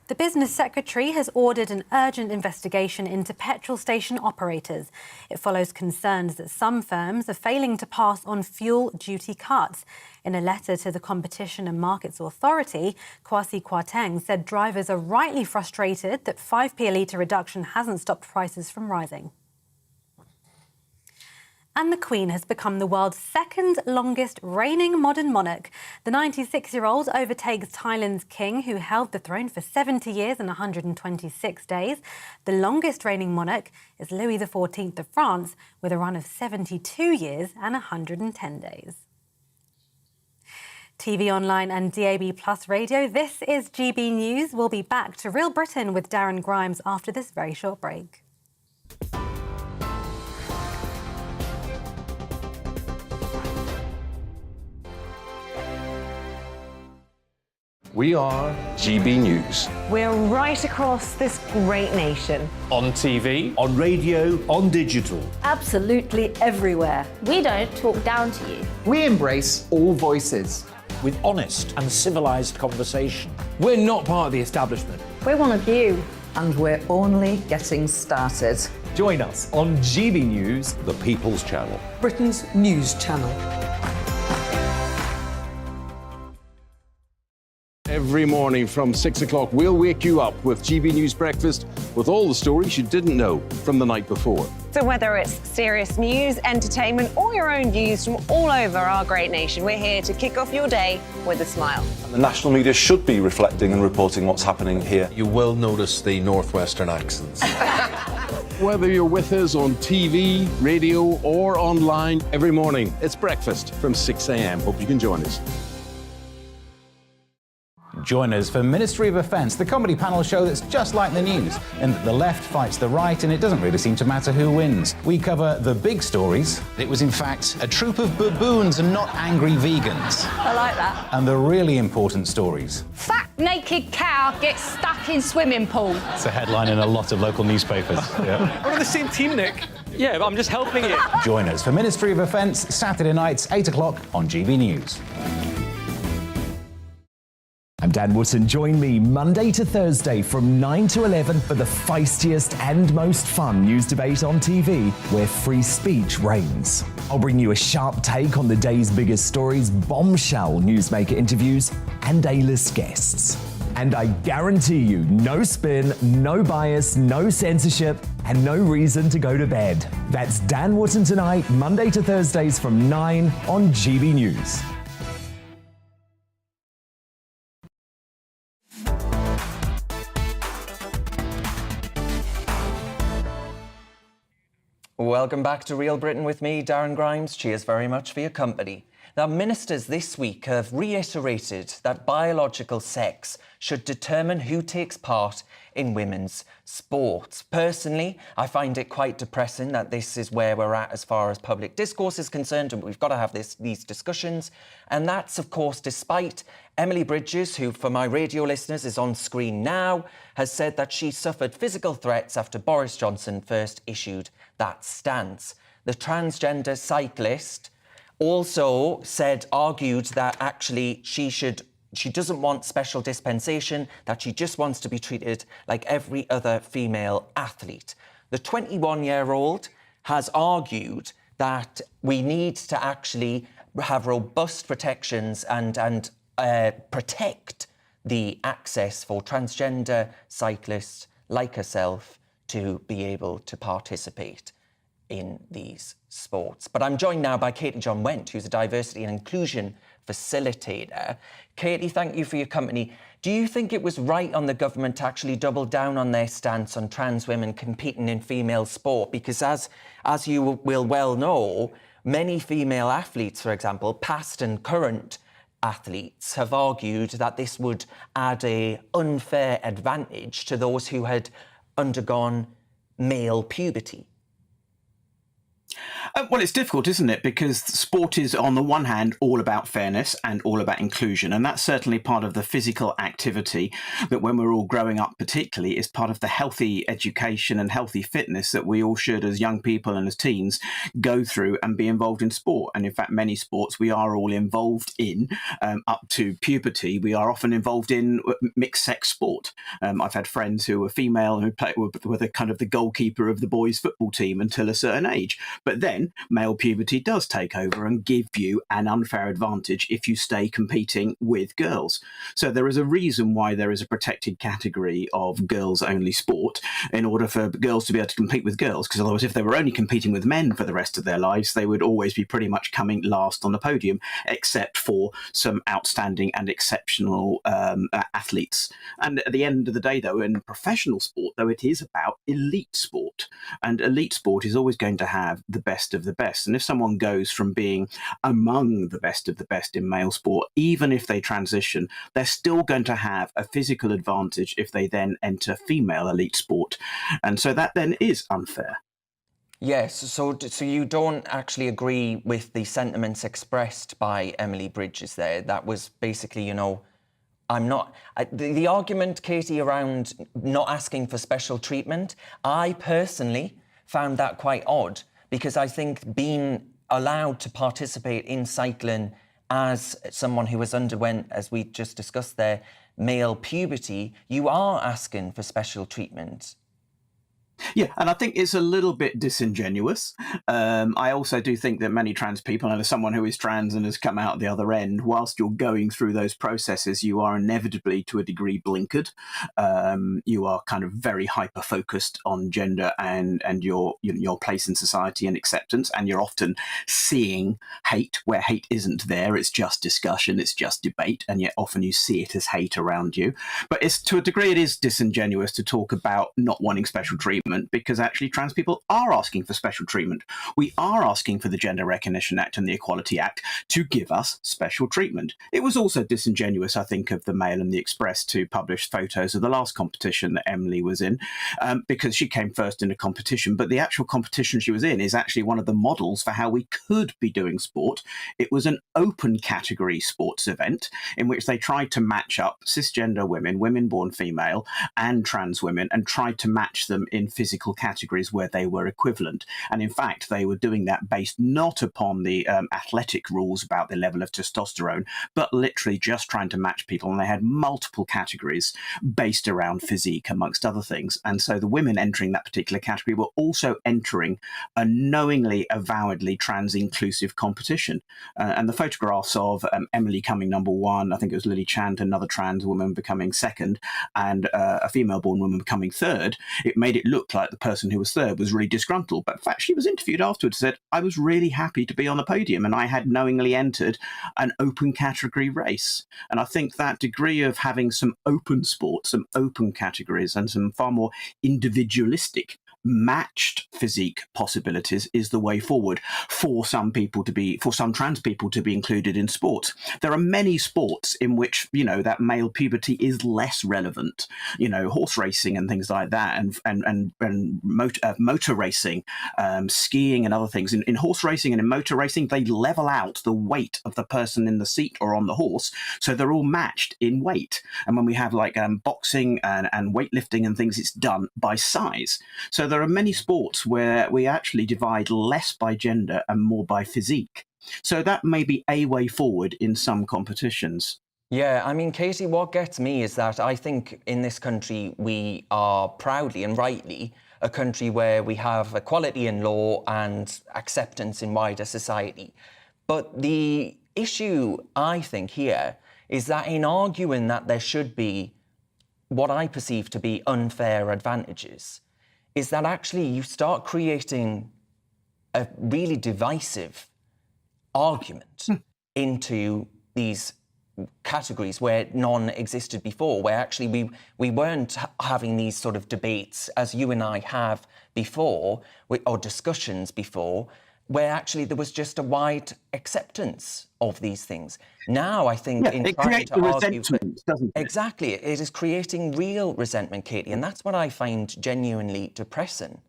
The Business Secretary has ordered an urgent investigation into petrol station operators. It follows concerns that some firms are failing to pass on fuel duty cuts. In a letter to the Competition and Markets Authority, Kwasi Kwarteng said drivers are rightly frustrated that 5p a litre reduction hasn't stopped prices from rising. And the Queen has become the world's second longest reigning modern monarch. The 96-year-old overtakes Thailand's king, who held the throne for 70 years and 126 days. The longest reigning monarch is Louis XIV of France, with a run of 72 years and 110 days. TV online and DAB Plus radio, this is GB News. We'll be back to Real Britain with Darren Grimes after this very short break. We are GB News. We're right across this great nation. On TV, on radio, on digital. Absolutely everywhere. We don't talk down to you. we embrace all voices. With honest and civilised conversation. We're not part of the establishment. We're one of you. And we're only getting started. Join us on GB News, The People's Channel. Britain's news channel. Every morning from 6 o'clock, we'll wake you up with GB News Breakfast with all the stories you didn't know from the night before. So whether it's serious news, entertainment, or your own views from all over our great nation, we're here to kick off your day with a smile. And the national media should be reflecting and reporting what's happening here. You will notice the northwestern accents. Whether you're with us on TV, radio, or online, every morning, it's breakfast from 6 a.m. Hope you can join us. Join us for Ministry of Offence, the comedy panel show that's just like the news, in that the left fights the right and it doesn't really seem to matter who wins. We cover the big stories. It was in fact a troop of baboons and not angry vegans. I like that. And the really important stories. Fat naked cow gets stuck in swimming pool. It's a headline in a lot of local newspapers. Yeah. We're on the same team, Nick. Yeah, but I'm just helping you. Join us for Ministry of Offence, Saturday nights, 8 o'clock on GB News. I'm Dan Wootton. Join me Monday to Thursday from 9 to 11 for the feistiest and most fun news debate on TV, where free speech reigns. I'll bring you a sharp take on the day's biggest stories, bombshell newsmaker interviews, and A-list guests. And I guarantee you, no spin, no bias, no censorship, and no reason to go to bed. That's Dan Wootton tonight, Monday to Thursdays from 9 on GB News. Welcome back to Real Britain with me, Darren Grimes. Cheers very much for your company. Now, ministers this week have reiterated that biological sex should determine who takes part in women's sports. Personally, I find it quite depressing that this is where we're at as far as public discourse is concerned, and we've got to have these discussions. And that's, of course, despite Emily Bridges, who, for my radio listeners, is on screen now, has said that she suffered physical threats after Boris Johnson first issued that stance. The transgender cyclist also argued that actually she doesn't want special dispensation, that she just wants to be treated like every other female athlete. The 21-year-old has argued that we need to actually have robust protections and protect the access for transgender cyclists like herself to be able to participate in these sports. But I'm joined now by Katie John Went, who's a diversity and inclusion facilitator. Katie, thank you for your company. Do you think it was right on the government to actually double down on their stance on trans women competing in female sport? Because as you will well know, Many female athletes, for example, past and current athletes, have argued that this would add an unfair advantage to those who had undergone male puberty. Well, it's difficult, isn't it? Because sport is, on the one hand, all about fairness and all about inclusion. And that's certainly part of the physical activity that when we're all growing up particularly is part of the healthy education and healthy fitness that we all should, as young people and as teens, go through and be involved in sport. And in fact, many sports we are all involved in up to puberty. We are often involved in mixed sex sport. I've had friends who were female who were the kind of the goalkeeper of the boys' football team until a certain age. But then male puberty does take over and give you an unfair advantage if you stay competing with girls. So there is a reason why there is a protected category of girls-only sport in order for girls to be able to compete with girls, because otherwise if they were only competing with men for the rest of their lives, they would always be pretty much coming last on the podium, except for some outstanding and exceptional athletes. And at the end of the day, though, in professional sport, though, it is about elite sport. And elite sport is always going to have the best of the best. And if someone goes from being among the best of the best in male sport, even if they transition, they're still going to have a physical advantage if they then enter female elite sport. And so that then is unfair. Yes, so you don't actually agree with the sentiments expressed by Emily Bridges there. That was basically, you know, the argument, Katie, around not asking for special treatment, I personally found that quite odd, because I think being allowed to participate in cycling as someone who has underwent, as we just discussed there, male puberty, you are asking for special treatment. Yeah, and I think it's a little bit disingenuous. I also do think that many trans people, and as someone who is trans and has come out the other end, whilst you're going through those processes, you are inevitably, to a degree, blinkered. You are kind of very hyper-focused on gender and your place in society and acceptance, and you're often seeing hate where hate isn't there. It's just discussion, it's just debate, and yet often you see it as hate around you. But it's, to a degree, it is disingenuous to talk about not wanting special treatment, because actually trans people are asking for special treatment. We are asking for the Gender Recognition Act and the Equality Act to give us special treatment. It was also disingenuous, I think, of the Mail and the Express to publish photos of the last competition that Emily was in, because she came first in a competition, but the actual competition she was in is actually one of the models for how we could be doing sport. It was an open category sports event in which they tried to match up cisgender women, women born female, and trans women, and tried to match them in physical categories where they were equivalent. And in fact, they were doing that based not upon the athletic rules about the level of testosterone, but literally just trying to match people. And they had multiple categories based around physique, amongst other things. And so the women entering that particular category were also entering a knowingly, avowedly trans-inclusive competition. And the photographs of Emily coming number one, I think it was Lily Chant, another trans woman, becoming second, and a female-born woman becoming third, it made it look like the person who was third was really disgruntled. But in fact, she was interviewed afterwards and said, I was really happy to be on the podium and I had knowingly entered an open category race. And I think that degree of having some open sports, some open categories, and some far more individualistic matched physique possibilities is the way forward for some trans people to be included in sports. There are many sports in which, you know, that male puberty is less relevant, you know, horse racing and things like that, and motor racing, skiing and other things. In horse racing and in motor racing, they level out the weight of the person in the seat or on the horse, so they're all matched in weight. And when we have like boxing and weightlifting and things, it's done by size. So there are many sports where we actually divide less by gender and more by physique. So that may be a way forward in some competitions. Yeah, I mean, Katie, what gets me is that I think in this country we are proudly and rightly a country where we have equality in law and acceptance in wider society. But the issue, I think, here is that in arguing that there should be what I perceive to be unfair advantages, is that actually you start creating a really divisive argument into these categories where none existed before, where actually we weren't having these sort of debates as you and I have before, or discussions before, where actually there was just a wide acceptance of these things. Now, I think Yeah, in it trying creates to a argue for, resentment, doesn't it? exactly, it is creating real resentment, Katie, and that's what I find genuinely depressing.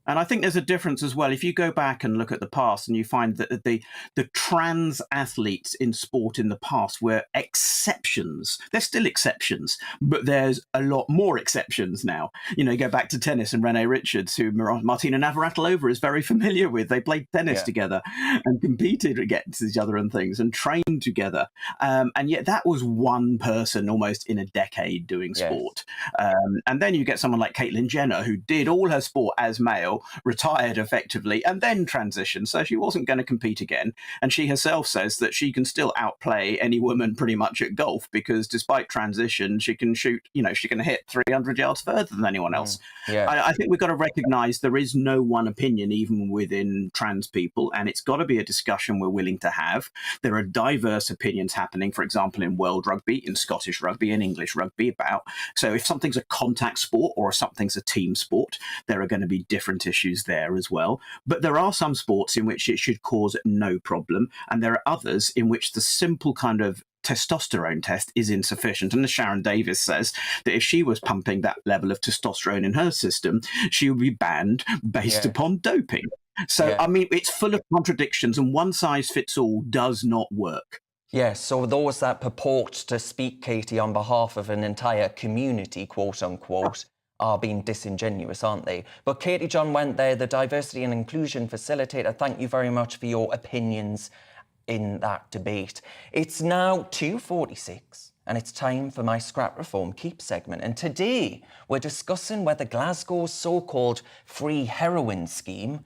And I think there's a difference as well. If you go back and look at the past and you find that the trans athletes in sport in the past were exceptions. They're still exceptions, but there's a lot more exceptions now. You know, you go back to tennis and Renee Richards, who Martina Navratilova is very familiar with. They played tennis together and competed against each other and things and trained together. And yet that was one person almost in a decade doing sport. And then you get someone like Caitlyn Jenner, who did all her sport as male, retired effectively, and then transitioned. So she wasn't going to compete again. And she herself says that she can still outplay any woman pretty much at golf because despite transition, she can shoot, you know, she can hit 300 yards further than anyone else. I think we've got to recognize there is no one opinion, even within trans people, and it's got to be a discussion we're willing to have. There are diverse opinions happening, for example, in world rugby, in Scottish rugby, in English rugby about. So if something's a contact sport or something's a team sport, there are going to be different issues there as well. But there are some sports in which it should cause no problem, and there are others in which the simple kind of testosterone test is insufficient. And as Sharon Davis says, that if she was pumping that level of testosterone in her system, she would be banned based upon doping. So, I mean, it's full of contradictions, and one size fits all does not work. Yes, so those that purport to speak, Katie, on behalf of an entire community, quote unquote, are being disingenuous, aren't they? But Katie John went there, the diversity and inclusion facilitator. Thank you very much for your opinions in that debate. It's now 2:46 and it's time for my Scrap Reform Keep segment. And today we're discussing whether Glasgow's so-called free heroin scheme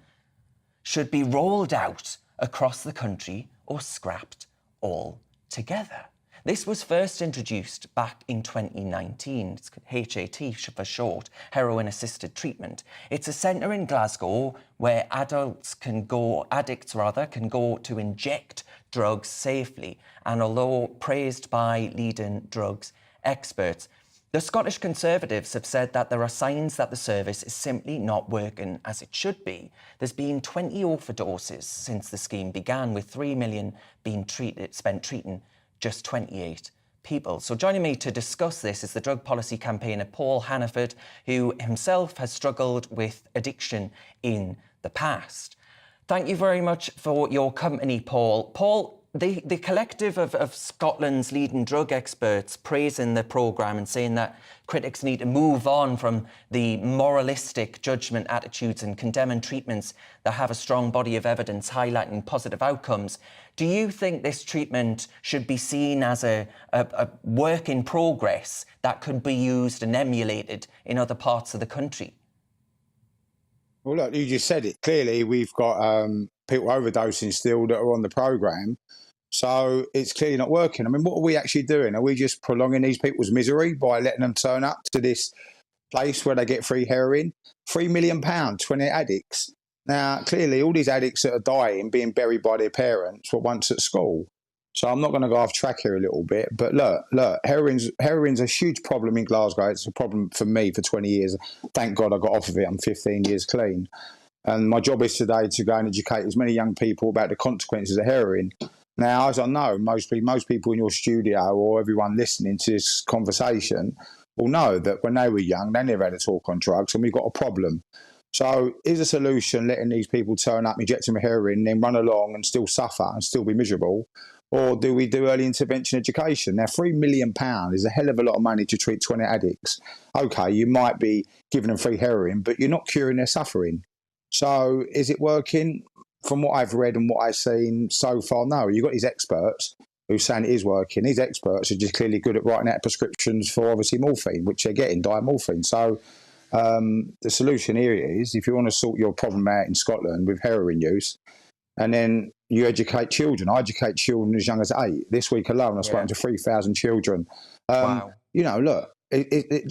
should be rolled out across the country or scrapped altogether. This was first introduced back in 2019. It's HAT for short, heroin-assisted treatment. It's a centre in Glasgow where addicts can go to inject drugs safely, and although praised by leading drugs experts, the Scottish Conservatives have said that there are signs that the service is simply not working as it should be. There's been 20 overdoses since the scheme began, with 3 million being spent treating just 28 people. So joining me to discuss this is the drug policy campaigner Paul Hannaford, who himself has struggled with addiction in the past. Thank you very much for your company, Paul. Paul, the collective of Scotland's leading drug experts praising the programme and saying that critics need to move on from the moralistic judgment attitudes and condemning treatments that have a strong body of evidence highlighting positive outcomes. Do you think this treatment should be seen as a work in progress that could be used and emulated in other parts of the country? Well, look, you just said it. Clearly, we've got people overdosing still that are on the programme. So it's clearly not working. I mean, what are we actually doing? Are we just prolonging these people's misery by letting them turn up to this place where they get free heroin? £3 million, 20 addicts. Now, clearly, all these addicts that are dying, being buried by their parents, were once at school. So I'm not going to go off track here a little bit. But look, heroin's a huge problem in Glasgow. It's a problem for me for 20 years. Thank God I got off of it. I'm 15 years clean. And my job is today to go and educate as many young people about the consequences of heroin. Now, as I know, most people in your studio or everyone listening to this conversation will know that when they were young, they never had a talk on drugs, and we've got a problem. So is a solution letting these people turn up, inject them with heroin, then run along and still suffer and still be miserable? Or do we do early intervention education? Now, £3 million is a hell of a lot of money to treat 20 addicts. OK, you might be giving them free heroin, but you're not curing their suffering. So is it working? From what I've read and what I've seen so far, no. You've got these experts who are saying it is working. These experts are just clearly good at writing out prescriptions for, obviously, morphine, which they're getting, diamorphine. So the solution here is, if you want to sort your problem out in Scotland with heroin use, and then you educate children. I educate children as young as 8. This week alone, I've spoken to 3,000 children. Wow. You know, look,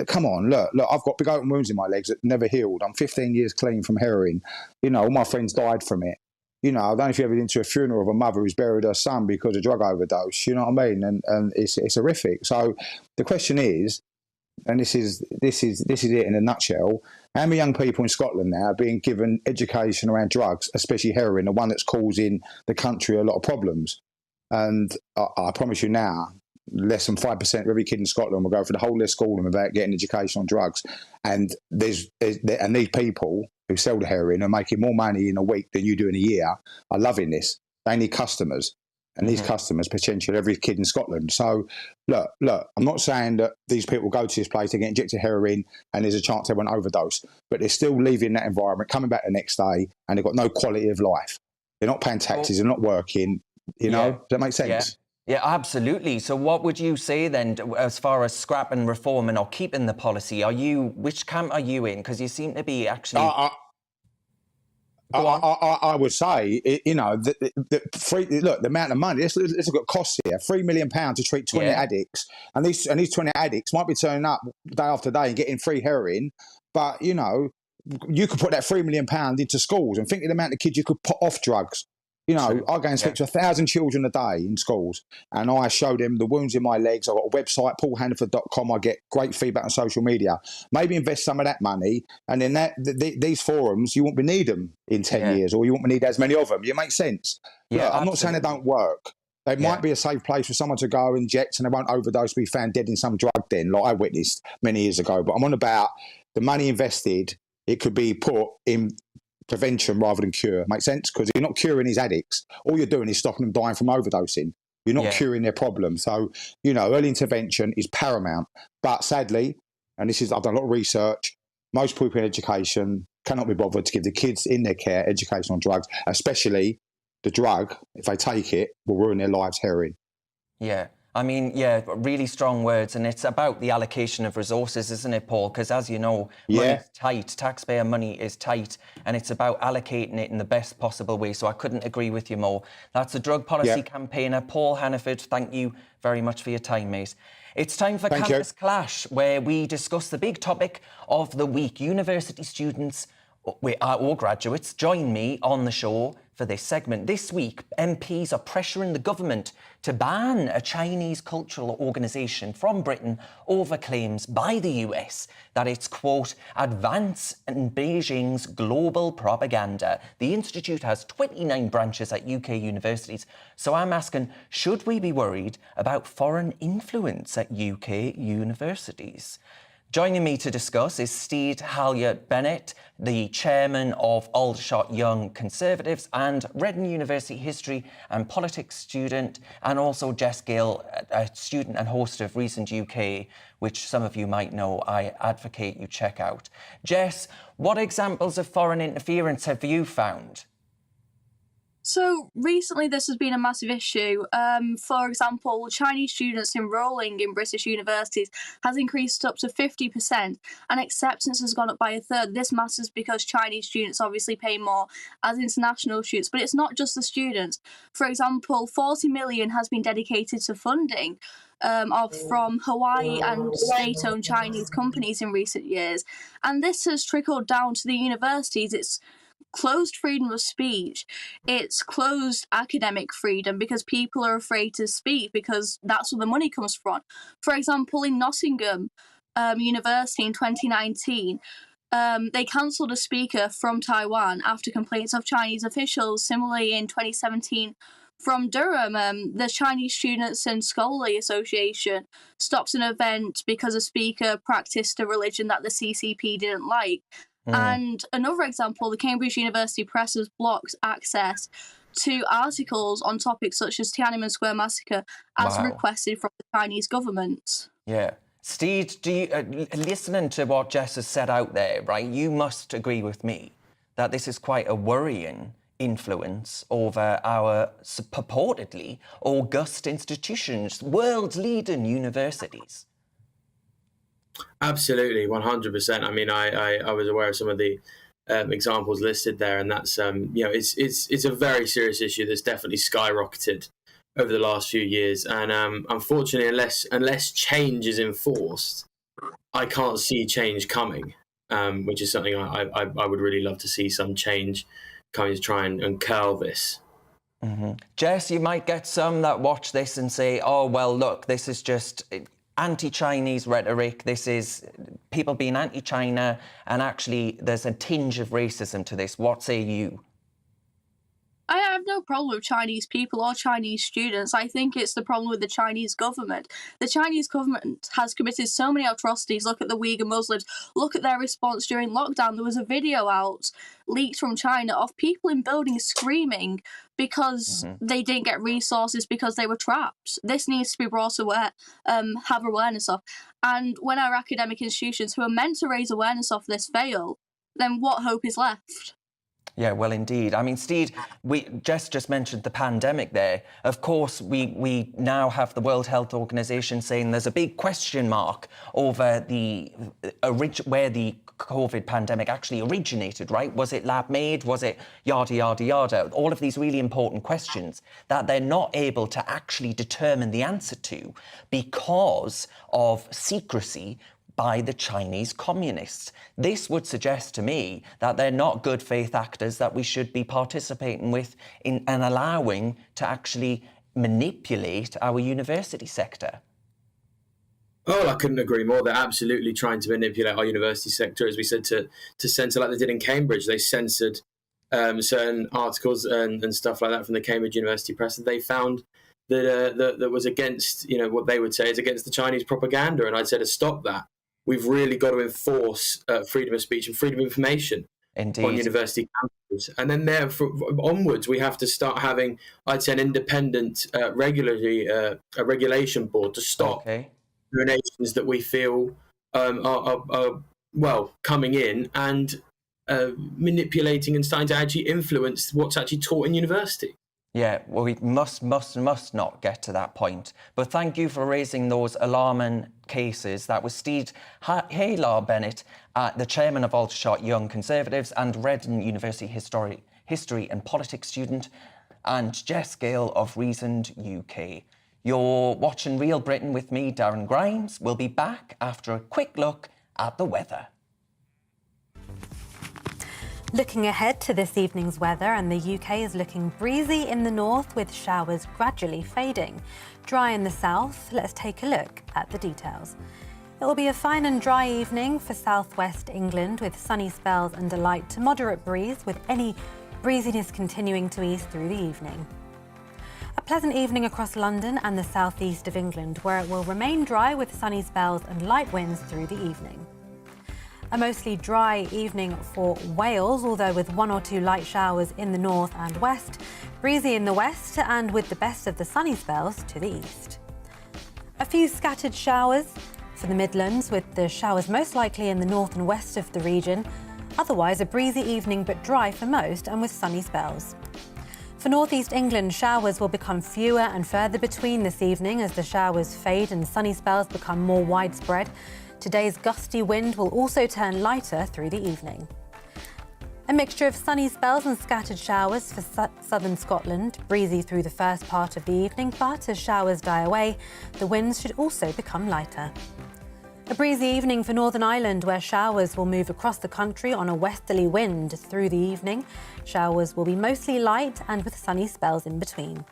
come on, look, I've got big open wounds in my legs that never healed. I'm 15 years clean from heroin. You know, all my friends died from it. You know, I don't know if you've ever been to a funeral of a mother who's buried her son because of drug overdose. You know what I mean? And it's horrific. So the question is, and this is it in a nutshell, How many young people in Scotland now are being given education around drugs, especially heroin, the one that's causing the country a lot of problems? And I promise you now, less than 5% of every kid in Scotland will go through the whole of their schooling without getting education on drugs. And these people who sell the heroin are making more money in a week than you do in a year are loving this. They need customers. And these customers, potentially every kid in Scotland. So, look, I'm not saying that these people go to this place, they get injected heroin, and there's a chance they won't overdose. But they're still leaving that environment, coming back the next day, and they've got no quality of life. They're not paying taxes, they're not working, you know? Does that make sense? Yeah, absolutely. So what would you say then, as far as scrapping, reforming or keeping the policy? Which camp are you in? Because you seem to be actually... I would say, you know, the amount of money, let's look at costs here. £3 million to treat 20 addicts. And these 20 addicts might be turning up day after day and getting free heroin. But, you know, you could put that £3 million into schools and think of the amount of kids you could put off drugs. You know, I go and speak to 1,000 children a day in schools, and I show them the wounds in my legs. I've got a website, paulhannaford.com. I get great feedback on social media. Maybe invest some of that money, and then these forums, you won't be need them in 10 years, or you won't need as many of them. You make sense? Yeah, look, I'm not saying they don't work. They might be a safe place for someone to go inject, and they won't overdose, be found dead in some drug den, like I witnessed many years ago. But I'm on about the money invested. It could be put in prevention rather than cure. Make sense? Because you're not curing these addicts. All you're doing is stopping them dying from overdosing. You're not curing their problem. So, you know, early intervention is paramount. But sadly, and I've done a lot of research, most people in education cannot be bothered to give the kids in their care education on drugs, especially the drug, if they take it, will ruin their lives, heroin. Yeah. I mean, really strong words, and it's about the allocation of resources, isn't it, Paul? Because as you know, money's tight, taxpayer money is tight, and it's about allocating it in the best possible way. So I couldn't agree with you more. That's a drug policy campaigner, Paul Hannaford. Thank you very much for your time, mate. It's time for Campus Clash, where we discuss the big topic of the week. University students or graduates join me on the show for this segment. This week, MPs are pressuring the government to ban a Chinese cultural organisation from Britain over claims by the US that it's, quote, advancing Beijing's global propaganda. The institute has 29 branches at UK universities. So I'm asking, should we be worried about foreign influence at UK universities? Joining me to discuss is Steve Halliard-Bennett, the chairman of Aldershot Young Conservatives and Reading University history and politics student, and also Jess Gill, a student and host of Recent UK, which some of you might know I advocate you check out. Jess, what examples of foreign interference have you found? So recently this has been a massive issue. For example, Chinese students enrolling in British universities has increased up to 50% and acceptance has gone up by a third. This matters because Chinese students obviously pay more as international students, but it's not just the students. For example, 40 million has been dedicated to funding from Hawaii and state-owned Chinese companies in recent years. And this has trickled down to the universities. It's closed freedom of speech, it's closed academic freedom because people are afraid to speak because that's where the money comes from. For example, in Nottingham University in 2019, they cancelled a speaker from Taiwan after complaints of Chinese officials. Similarly, in 2017, from Durham, the Chinese Students and Scholarly Association stopped an event because a speaker practiced a religion that the CCP didn't like. And another example, the Cambridge University Press has blocked access to articles on topics such as Tiananmen Square massacre as requested from the Chinese government. Yeah. Steve, do you, listening to what Jess has said out there, right, you must agree with me that this is quite a worrying influence over our purportedly august institutions, world's leading universities. Absolutely, 100%. I mean, I was aware of some of the examples listed there, and that's you know, it's a very serious issue that's definitely skyrocketed over the last few years. And unfortunately, unless change is enforced, I can't see change coming, which is something I would really love to see some change coming to try and curl this. Jess, you might get some that watch this and say, oh, well, look, this is just anti-Chinese rhetoric. This is people being anti-China, and actually there's a tinge of racism to this. What say you? I have no problem with Chinese people or Chinese students. I think it's the problem with the Chinese government. The Chinese government has committed so many atrocities. Look at the Uyghur Muslims. Look at their response during lockdown. There was a video out, leaked from China, of people in buildings screaming because they didn't get resources because they were trapped. This needs to be brought aware, have awareness of. And when our academic institutions who are meant to raise awareness of this fail, then what hope is left? Yeah, well, indeed. I mean, Steve, Jess just mentioned the pandemic there. Of course, we now have the World Health Organization saying there's a big question mark over where the COVID pandemic actually originated, right? Was it lab-made? Was it yada, yada, yada? All of these really important questions that they're not able to actually determine the answer to because of secrecy by the Chinese communists. This would suggest to me that they're not good faith actors that we should be participating with in and allowing to actually manipulate our university sector. Oh, I couldn't agree more. They're absolutely trying to manipulate our university sector, as we said, to censor, like they did in Cambridge. They censored certain articles and stuff like that from the Cambridge University Press that they found that was against, what they would say is against the Chinese propaganda. And I'd say to stop that, we've really got to enforce freedom of speech and freedom of information on university campuses. And then onwards, we have to start having, I'd say, an independent regulation board to stop donations that we feel are coming in and manipulating and starting to actually influence what's actually taught in university. Yeah, well, we must not get to that point. But thank you for raising those alarming cases. That was Steve Haylar-Bennett, the chairman of Aldershot Young Conservatives and Reading University history and politics student, and Jess Gale of Reasoned UK. You're watching Real Britain with me, Darren Grimes. We'll be back after a quick look at the weather. Looking ahead to this evening's weather, and the UK is looking breezy in the north with showers gradually fading. Dry in the south. Let's take a look at the details. It will be a fine and dry evening for southwest England with sunny spells and a light to moderate breeze, with any breeziness continuing to ease through the evening. A pleasant evening across London and the southeast of England, where it will remain dry with sunny spells and light winds through the evening. A mostly dry evening for Wales, although with 1 or 2 light showers in the north and west, breezy in the west and with the best of the sunny spells to the east. A few scattered showers for the Midlands, with the showers most likely in the north and west of the region. Otherwise, a breezy evening but dry for most and with sunny spells. For northeast England, showers will become fewer and further between this evening as the showers fade and sunny spells become more widespread. Today's gusty wind will also turn lighter through the evening. A mixture of sunny spells and scattered showers for southern Scotland, breezy through the first part of the evening, but as showers die away, the winds should also become lighter. A breezy evening for Northern Ireland, where showers will move across the country on a westerly wind through the evening. Showers will be mostly light and with sunny spells in between.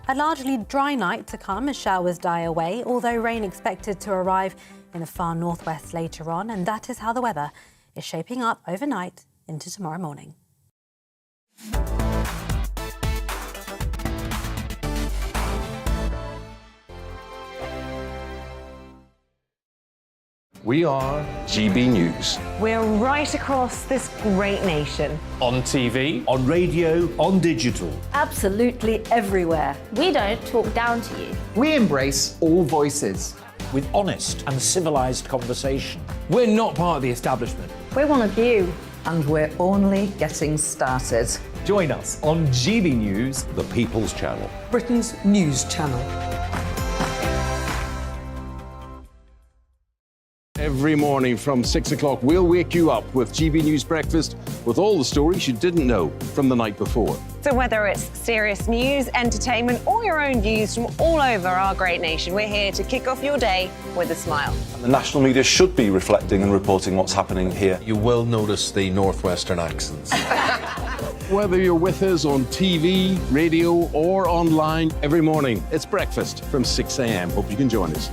A largely dry night to come as showers die away, although rain expected to arrive in the far northwest later on, and that is how the weather is shaping up overnight into tomorrow morning. We are GB News. We're right across this great nation. On TV, on radio, on digital. Absolutely everywhere. We don't talk down to you. we embrace all voices. With honest and civilised conversation. We're not part of the establishment. We're one of you. And we're only getting started. Join us on GB News, The People's Channel. Britain's news channel. Every morning from 6 o'clock, we'll wake you up with GB News Breakfast with all the stories you didn't know from the night before. So whether it's serious news, entertainment, or your own views from all over our great nation, we're here to kick off your day with a smile. The national media should be reflecting and reporting what's happening here. You will notice the northwestern accents. Whether you're with us on TV, radio, or online, every morning, it's breakfast from 6 a.m. Hope you can join us.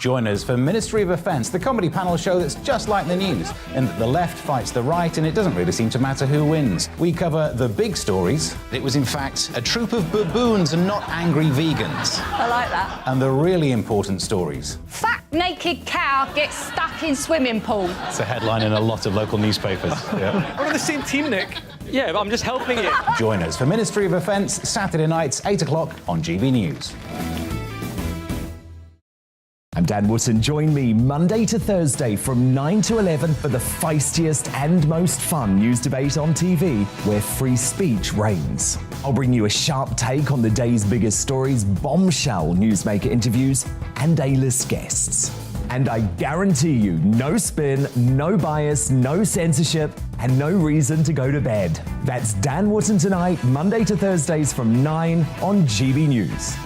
Join us for Ministry of Offence, the comedy panel show that's just like the news, in that the left fights the right and it doesn't really seem to matter who wins. We cover the big stories. It was in fact a troop of baboons and not angry vegans. I like that. And the really important stories. Fat naked cow gets stuck in swimming pool. It's a headline in a lot of local newspapers. Yeah. We're on the same team, Nick. Yeah, but I'm just helping you. Join us for Ministry of Offence, Saturday nights, 8 o'clock on GB News. I'm Dan Wootton. Join me Monday to Thursday from 9 to 11 for the feistiest and most fun news debate on TV, where free speech reigns. I'll bring you a sharp take on the day's biggest stories, bombshell newsmaker interviews, and A-list guests. And I guarantee you, no spin, no bias, no censorship, and no reason to go to bed. That's Dan Wootton tonight, Monday to Thursdays from 9 on GB News.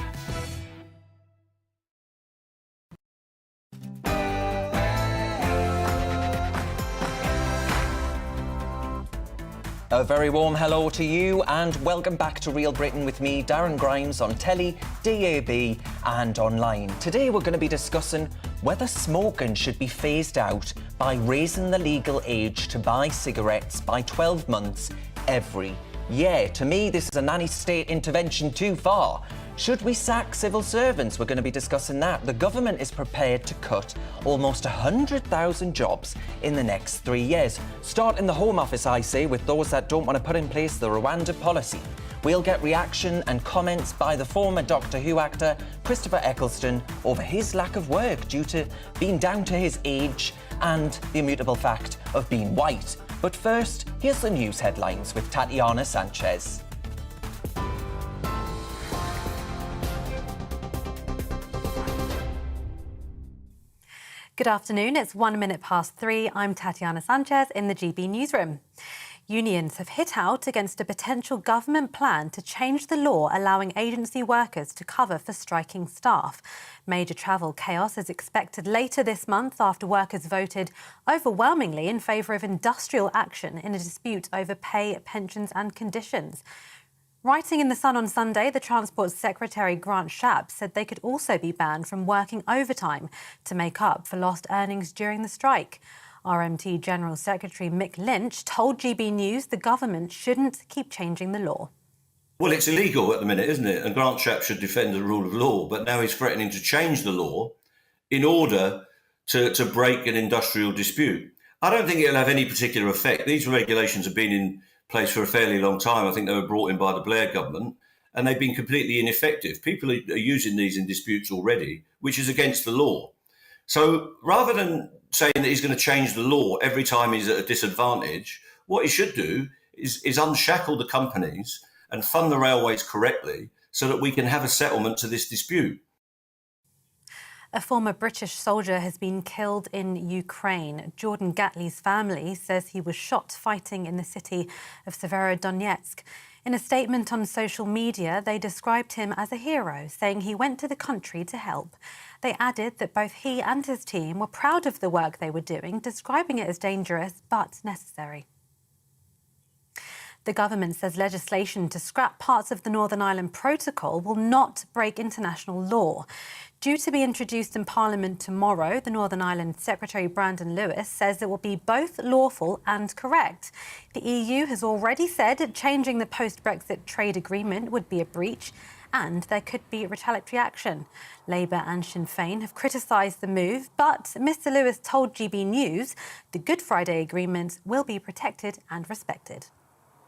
A very warm hello to you and welcome back to Real Britain with me, Darren Grimes, on telly, DAB and online. Today we're going to be discussing whether smoking should be phased out by raising the legal age to buy cigarettes by 12 months every year. To me, this is a nanny state intervention too far. Should we sack civil servants? We're going to be discussing that. The government is prepared to cut almost 100,000 jobs in the next 3 years. Start in the Home Office, I say, with those that don't want to put in place the Rwanda policy. We'll get reaction and comments by the former Doctor Who actor Christopher Eccleston over his lack of work due to being down to his age and the immutable fact of being white. But first, here's the news headlines with Tatiana Sanchez. Good afternoon, it's 1 minute past 3. I'm Tatiana Sanchez in the GB newsroom. Unions have hit out against a potential government plan to change the law allowing agency workers to cover for striking staff. Major travel chaos is expected later this month after workers voted overwhelmingly in favour of industrial action in a dispute over pay, pensions and conditions. Writing in The Sun on Sunday, the Transport Secretary Grant Shapps said they could also be banned from working overtime to make up for lost earnings during the strike. RMT General Secretary Mick Lynch told GB News the government shouldn't keep changing the law. Well, it's illegal at the minute, isn't it? And Grant Shapps should defend the rule of law, but now he's threatening to change the law in order to break an industrial dispute. I don't think it'll have any particular effect. These regulations have been in place for a fairly long time. I think they were brought in by the Blair government and they've been completely ineffective. People are using these in disputes already, which is against the law. So rather than saying that he's going to change the law every time he's at a disadvantage, what he should do is unshackle the companies and fund the railways correctly so that we can have a settlement to this dispute. A former British soldier has been killed in Ukraine. Jordan Gatley's family says he was shot fighting in the city of Severodonetsk. In a statement on social media, they described him as a hero, saying he went to the country to help. They added that both he and his team were proud of the work they were doing, describing it as dangerous but necessary. The government says legislation to scrap parts of the Northern Ireland Protocol will not break international law. Due to be introduced in Parliament tomorrow, the Northern Ireland Secretary Brandon Lewis says it will be both lawful and correct. The EU has already said changing the post-Brexit trade agreement would be a breach and there could be retaliatory action. Labour and Sinn Féin have criticised the move, but Mr Lewis told GB News the Good Friday Agreement will be protected and respected.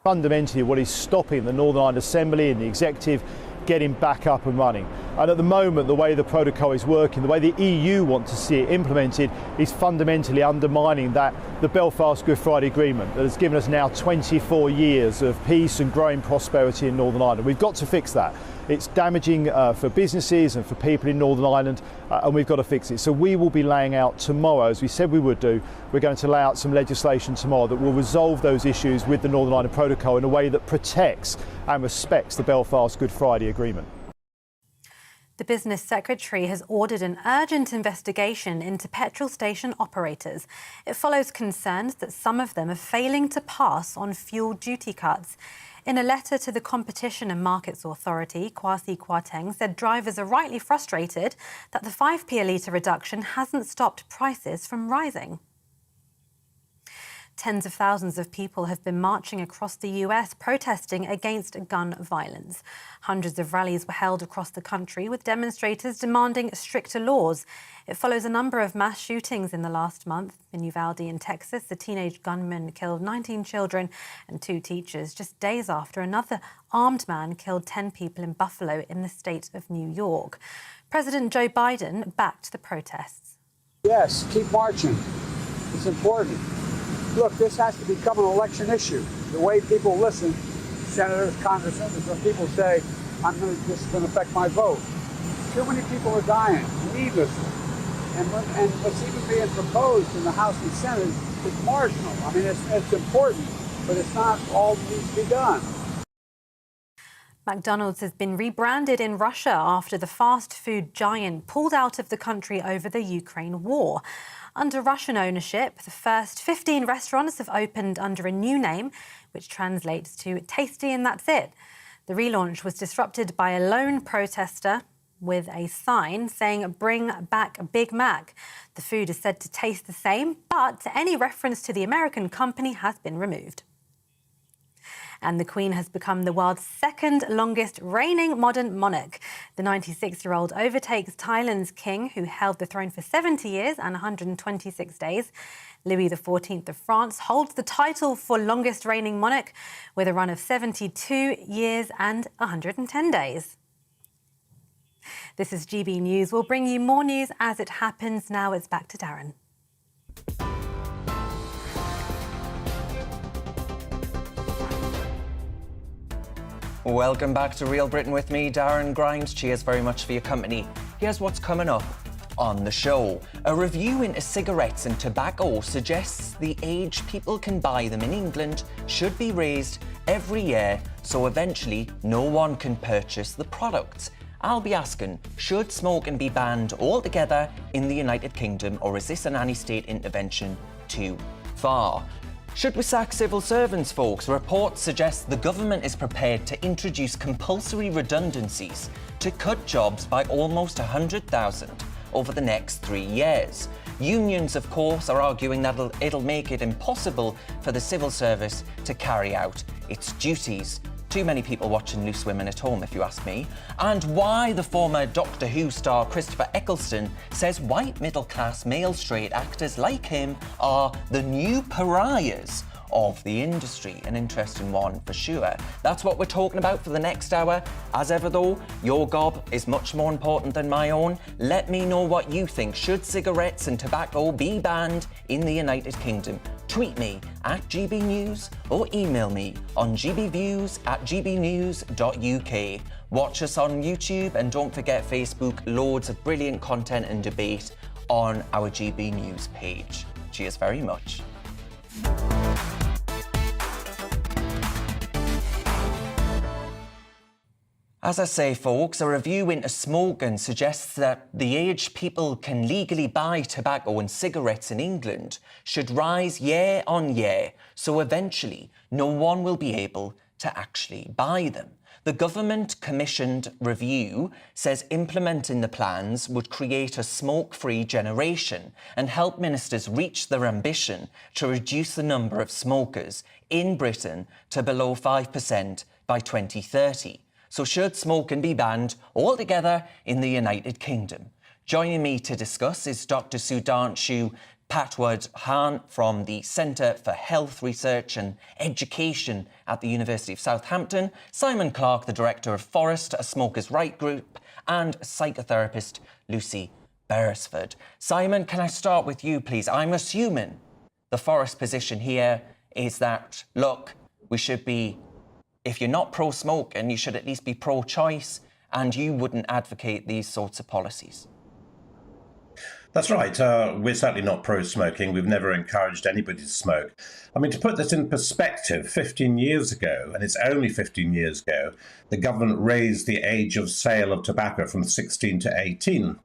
Fundamentally, what is stopping the Northern Ireland Assembly and the Executive getting back up and running. And at the moment, the way the protocol is working, the way the EU want to see it implemented, is fundamentally undermining the Belfast Good Friday Agreement that has given us now 24 years of peace and growing prosperity in Northern Ireland. We've got to fix that. It's damaging for businesses and for people in Northern Ireland, and we've got to fix it. So we will be laying out tomorrow, as we said we would do, we're going to lay out some legislation tomorrow that will resolve those issues with the Northern Ireland Protocol in a way that protects and respects the Belfast Good Friday Agreement. The Business Secretary has ordered an urgent investigation into petrol station operators. It follows concerns that some of them are failing to pass on fuel duty cuts. In a letter to the Competition and Markets Authority, Kwasi Kwarteng said drivers are rightly frustrated that the 5p a litre reduction hasn't stopped prices from rising. Tens of thousands of people have been marching across the US protesting against gun violence. Hundreds of rallies were held across the country with demonstrators demanding stricter laws. It follows a number of mass shootings in the last month. In Uvalde in Texas, the teenage gunman killed 19 children and 2 teachers just days after another armed man killed 10 people in Buffalo in the state of New York. President Joe Biden backed the protests. Yes, keep marching. It's important. Look, this has to become an election issue. The way people listen, senators, congressmen, is when people say, this is going to affect my vote. Too many people are dying needlessly. And what's even being proposed in the House and Senate is marginal. I mean, it's important, but it's not all that needs to be done. McDonald's has been rebranded in Russia after the fast food giant pulled out of the country over the Ukraine war. Under Russian ownership, the first 15 restaurants have opened under a new name, which translates to tasty and that's it. The relaunch was disrupted by a lone protester with a sign saying, "Bring back Big Mac." The food is said to taste the same, but any reference to the American company has been removed. And the Queen has become the world's second longest reigning modern monarch. The 96-year-old overtakes Thailand's king, who held the throne for 70 years and 126 days. Louis XIV of France holds the title for longest reigning monarch with a run of 72 years and 110 days. This is GB News. We'll bring you more news as it happens. Now it's back to Darren. Welcome back to Real Britain with me, Darren Grimes. Cheers very much for your company. Here's what's coming up on the show. A review into cigarettes and tobacco suggests the age people can buy them in England should be raised every year, so eventually no one can purchase the products. I'll be asking, should smoking be banned altogether in the United Kingdom, or is this an anti-state intervention too far? Should we sack civil servants, folks? Reports suggest the government is prepared to introduce compulsory redundancies to cut jobs by almost 100,000 over the next 3 years. Unions, of course, are arguing that it'll make it impossible for the civil service to carry out its duties. Too many people watching Loose Women at home, if you ask me. And why the former Doctor Who star Christopher Eccleston says white middle-class male straight actors like him are the new pariahs of the industry. An interesting one for sure. That's what we're talking about for the next hour. As ever though, your gob is much more important than my own. Let me know what you think. Should cigarettes and tobacco be banned in the United Kingdom? Tweet me at GBNews or email me on gbviews@gbnews.uk. Watch us on YouTube and don't forget Facebook. Loads of brilliant content and debate on our GB News page. Cheers very much. As I say, folks, a review into smoking suggests that the age people can legally buy tobacco and cigarettes in England should rise year on year, so eventually no one will be able to actually buy them. The government-commissioned review says implementing the plans would create a smoke-free generation and help ministers reach their ambition to reduce the number of smokers in Britain to below 5% by 2030. So should smoking be banned altogether in the United Kingdom? Joining me to discuss is Dr. Sudhanshu Patwardhan from the Centre for Health Research and Education at the University of Southampton, Simon Clark, the Director of Forest, a smokers' right group, and psychotherapist Lucy Beresford. Simon, can I start with you, please? I'm assuming the Forest position here is that, look, we should be, if you're not pro-smoking, you should at least be pro-choice, and you wouldn't advocate these sorts of policies. That's right. We're certainly not pro-smoking. We've never encouraged anybody to smoke. I mean, to put this in perspective, 15 years ago, and it's only 15 years ago, the government raised the age of sale of tobacco from 16 to 18.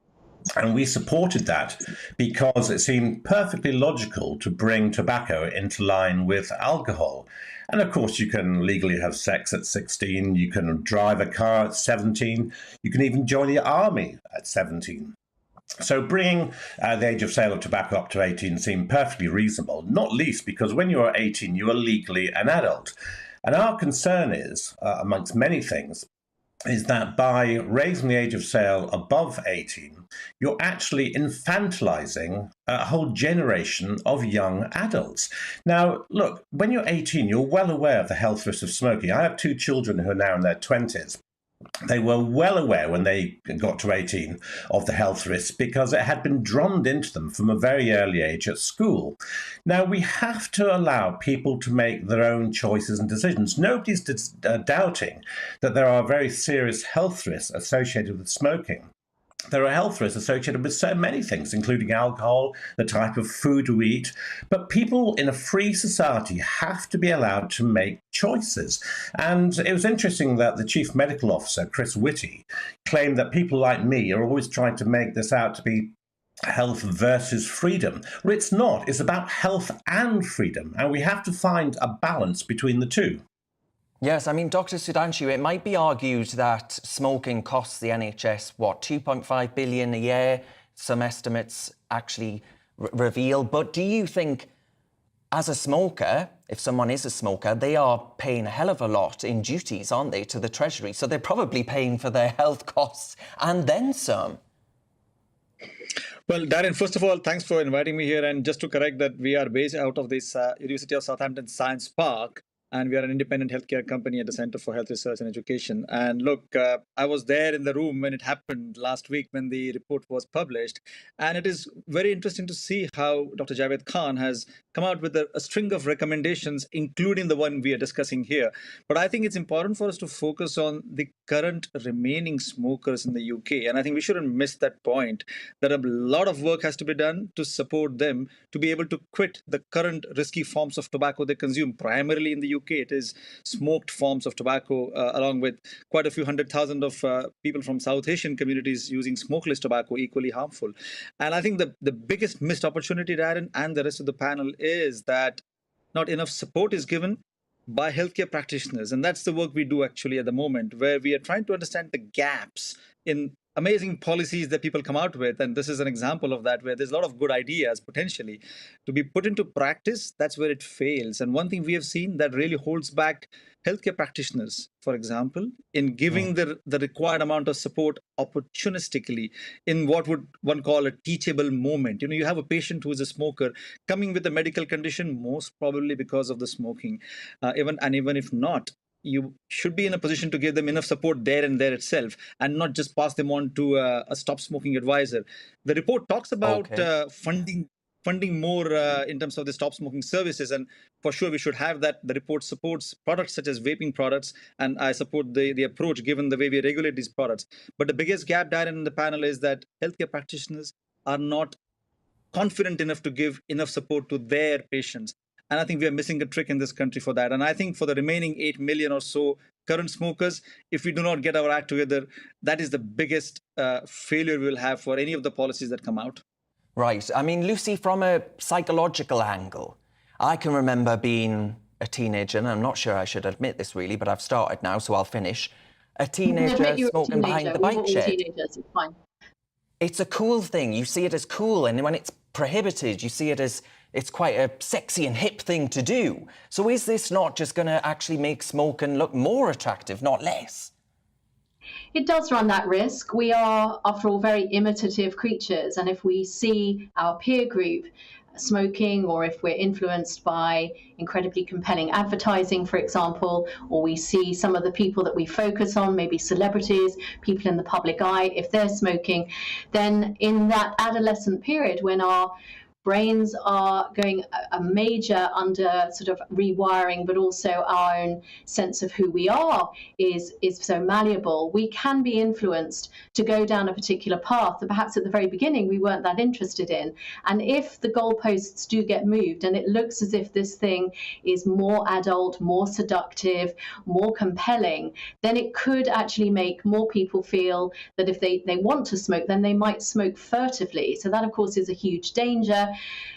And we supported that because it seemed perfectly logical to bring tobacco into line with alcohol. And of course, you can legally have sex at 16, you can drive a car at 17, you can even join the army at 17. So bringing the age of sale of tobacco up to 18 seemed perfectly reasonable, not least because when you are 18, you are legally an adult. And our concern is, amongst many things, is that by raising the age of sale above 18, you're actually infantilizing a whole generation of young adults. Now, look, when you're 18, you're well aware of the health risks of smoking. I have 2 children who are now in their 20s. They were well aware when they got to 18 of the health risks because it had been drummed into them from a very early age at school. Now, we have to allow people to make their own choices and decisions. Nobody's doubting that there are very serious health risks associated with smoking. There are health risks associated with so many things, including alcohol, the type of food we eat. But people in a free society have to be allowed to make choices. And it was interesting that the Chief Medical Officer, Chris Whitty, claimed that people like me are always trying to make this out to be health versus freedom. Well, it's not. It's about health and freedom. And we have to find a balance between the two. Yes, I mean, Dr. Sudhanshu, it might be argued that smoking costs the NHS, what, 2.5 billion a year, some estimates actually reveal. But do you think, as a smoker, if someone is a smoker, they are paying a hell of a lot in duties, aren't they, to the Treasury? So they're probably paying for their health costs and then some. Well, Darren, first of all, thanks for inviting me here. And just to correct that, we are based out of this University of Southampton Science Park. And we are an independent healthcare company at the Centre for Health Research and Education. And look, I was there in the room when it happened last week when the report was published. And it is very interesting to see how Dr. Javed Khan has come out with a string of recommendations, including the one we are discussing here. But I think it's important for us to focus on the current remaining smokers in the UK. And I think we shouldn't miss that point, that a lot of work has to be done to support them to be able to quit the current risky forms of tobacco they consume, primarily in the UK. It is smoked forms of tobacco, along with quite a few 100,000 of people from South Asian communities using smokeless tobacco, equally harmful. And I think the biggest missed opportunity, Darren, and the rest of the panel, is that not enough support is given by healthcare practitioners. And that's the work we do actually at the moment, where we are trying to understand the gaps in amazing policies that people come out with. And this is an example of that, where there's a lot of good ideas potentially to be put into practice. That's where it fails. And one thing we have seen that really holds back healthcare practitioners, for example, in giving the required amount of support opportunistically in what would one call a teachable moment. You know, you have a patient who is a smoker coming with a medical condition, most probably because of the smoking. Even if not, you should be in a position to give them enough support there and there itself, and not just pass them on to a stop smoking advisor. The report talks about funding more in terms of the stop smoking services, and for sure we should have that. The report supports products such as vaping products, and I support the approach given the way we regulate these products. But the biggest gap, Darren, in the panel is that healthcare practitioners are not confident enough to give enough support to their patients. And I think we are missing a trick in this country for that. And I think for the remaining 8 million or so current smokers, if we do not get our act together, that is the biggest failure we will have for any of the policies that come out. Right. I mean, Lucy, from a psychological angle, I can remember being a teenager, and I'm not sure I should admit this really, but I've started now, so I'll finish. A teenager smoking behind the bike shed. It's fine. It's a cool thing. You see it as cool, and when it's prohibited, you see it as it's quite a sexy and hip thing to do. So is this not just going to actually make smoking look more attractive, not less? It does run that risk. We are, after all, very imitative creatures. And if we see our peer group smoking, or if we're influenced by incredibly compelling advertising, for example, or we see some of the people that we focus on, maybe celebrities, people in the public eye, if they're smoking, then in that adolescent period when our brains are going a major under sort of rewiring, but also our own sense of who we are is so malleable. We can be influenced to go down a particular path that perhaps at the very beginning we weren't that interested in. And if the goalposts do get moved and it looks as if this thing is more adult, more seductive, more compelling, then it could actually make more people feel that if they want to smoke, then they might smoke furtively. So that, of course, is a huge danger.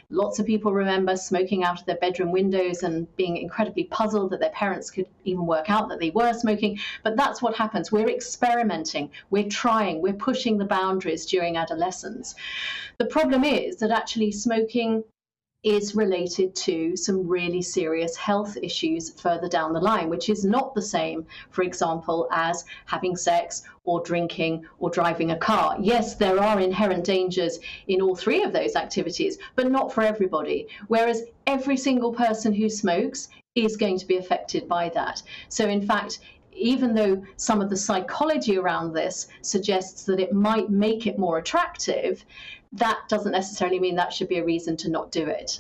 Lots of people remember smoking out of their bedroom windows and being incredibly puzzled that their parents could even work out that they were smoking. But that's what happens. We're experimenting, we're trying, we're pushing the boundaries during adolescence. The problem is that actually smoking is related to some really serious health issues further down the line, which is not the same, for example, as having sex or drinking or driving a car. Yes, there are inherent dangers in all three of those activities, but not for everybody. Whereas every single person who smokes is going to be affected by that. So in fact, even though some of the psychology around this suggests that it might make it more attractive, that doesn't necessarily mean that should be a reason to not do it.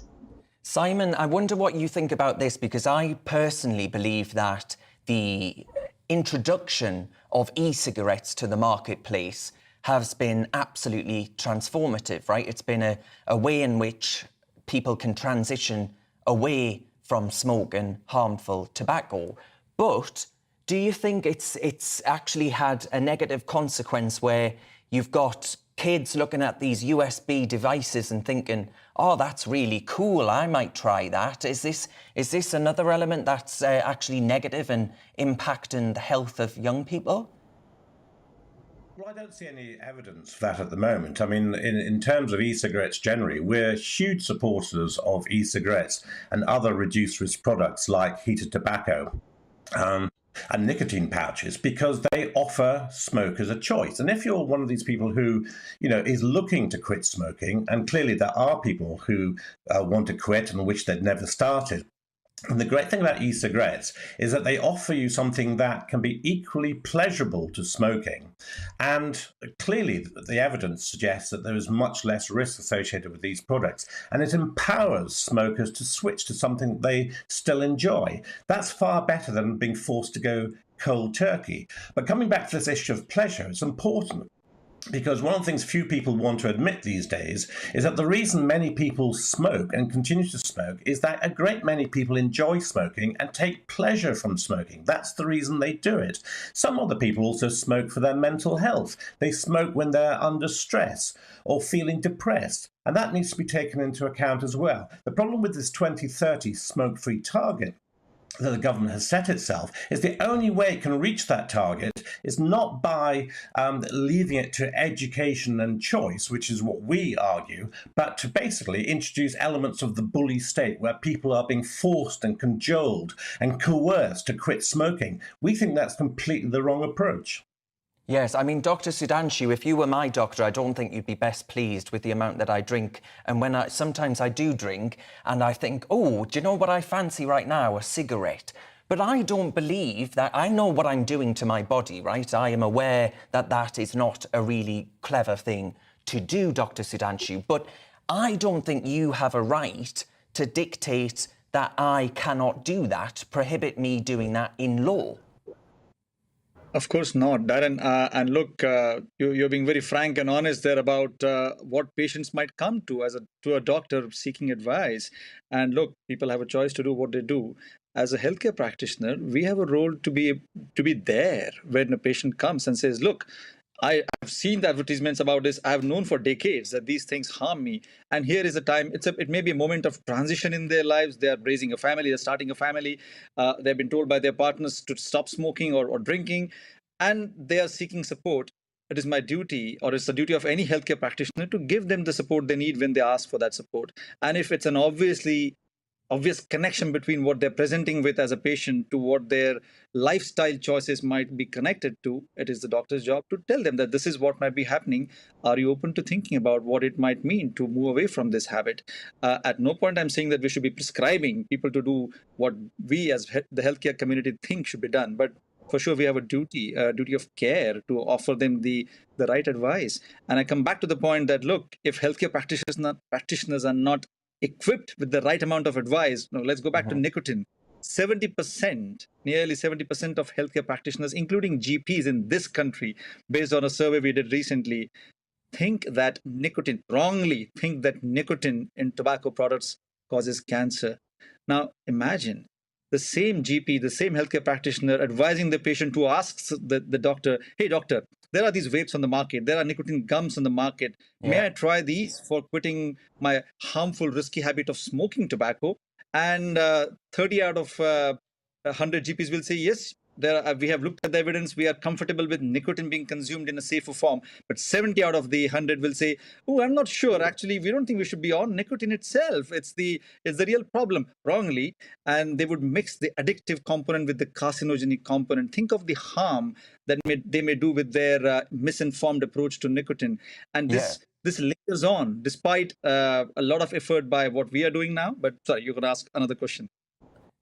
Simon, I wonder what you think about this, because I personally believe that the introduction of e-cigarettes to the marketplace has been absolutely transformative, right? It's been a way in which people can transition away from smoking harmful tobacco. But do you think it's actually had a negative consequence where you've got kids looking at these USB devices and thinking, oh, that's really cool, I might try that? Is this another element that's actually negative and impacting the health of young people? Well, I don't see any evidence for that at the moment. I mean, in terms of e-cigarettes generally, we're huge supporters of e-cigarettes and other reduced-risk products like heated tobacco. And nicotine pouches, because they offer smokers a choice. And if you're one of these people who, is looking to quit smoking, and clearly there are people who want to quit and wish they'd never started, and the great thing about e-cigarettes is that they offer you something that can be equally pleasurable to smoking. And clearly the evidence suggests that there is much less risk associated with these products. And it empowers smokers to switch to something they still enjoy. That's far better than being forced to go cold turkey. But coming back to this issue of pleasure, it's important, because one of the things few people want to admit these days is that the reason many people smoke and continue to smoke is that a great many people enjoy smoking and take pleasure from smoking. That's the reason they do it. Some other people also smoke for their mental health. They smoke when they're under stress or feeling depressed, and that needs to be taken into account as well. The problem with this 2030 smoke-free target that the government has set itself is the only way it can reach that target is not by leaving it to education and choice, which is what we argue, but to basically introduce elements of the bully state where people are being forced and cajoled and coerced to quit smoking. We think that's completely the wrong approach. Yes, I mean, Dr. Sudhanshu, if you were my doctor, I don't think you'd be best pleased with the amount that I drink. And when sometimes I do drink and I think, oh, do you know what I fancy right now? A cigarette. But I don't believe that. I know what I'm doing to my body, right? I am aware that that is not a really clever thing to do, Dr. Sudhanshu. But I don't think you have a right to dictate that I cannot do that, prohibit me doing that in law. Of course not, Darren. And look, you're being very frank and honest there about what patients might come to to a doctor seeking advice. And look, people have a choice to do what they do. As a healthcare practitioner, we have a role to be there when a patient comes and says, look, I've seen the advertisements about this. I've known for decades that these things harm me. And here is a time, it may be a moment of transition in their lives. They are raising a family, they're starting a family. They've been told by their partners to stop smoking or drinking, and they are seeking support. It is my duty, or it's the duty of any healthcare practitioner, to give them the support they need when they ask for that support. And if it's an obvious connection between what they're presenting with as a patient to what their lifestyle choices might be connected to, it is the doctor's job to tell them that this is what might be happening. Are you open to thinking about what it might mean to move away from this habit? At no point I'm saying that we should be prescribing people to do what we as the healthcare community think should be done. But for sure we have a duty of care to offer them the right advice. And I come back to the point that, look, if healthcare practitioners are not equipped with the right amount of advice, now let's go back to nicotine. 70%, nearly 70% of healthcare practitioners, including GPs in this country, based on a survey we did recently, wrongly think that nicotine in tobacco products causes cancer. Now, imagine the same GP, the same healthcare practitioner advising the patient who asks the doctor, hey, doctor, there are these vapes on the market. There are nicotine gums on the market. May I try these for quitting my harmful, risky habit of smoking tobacco? And 30 out of 100 GPs will say, yes, we have looked at the evidence. We are comfortable with nicotine being consumed in a safer form. But 70 out of the 100 will say, oh, I'm not sure. Actually, we don't think we should be on nicotine itself. It's the real problem, wrongly. And they would mix the addictive component with the carcinogenic component. Think of the harm that they may do with their misinformed approach to nicotine. And this lingers on despite a lot of effort by what we are doing now. But sorry, you could ask another question.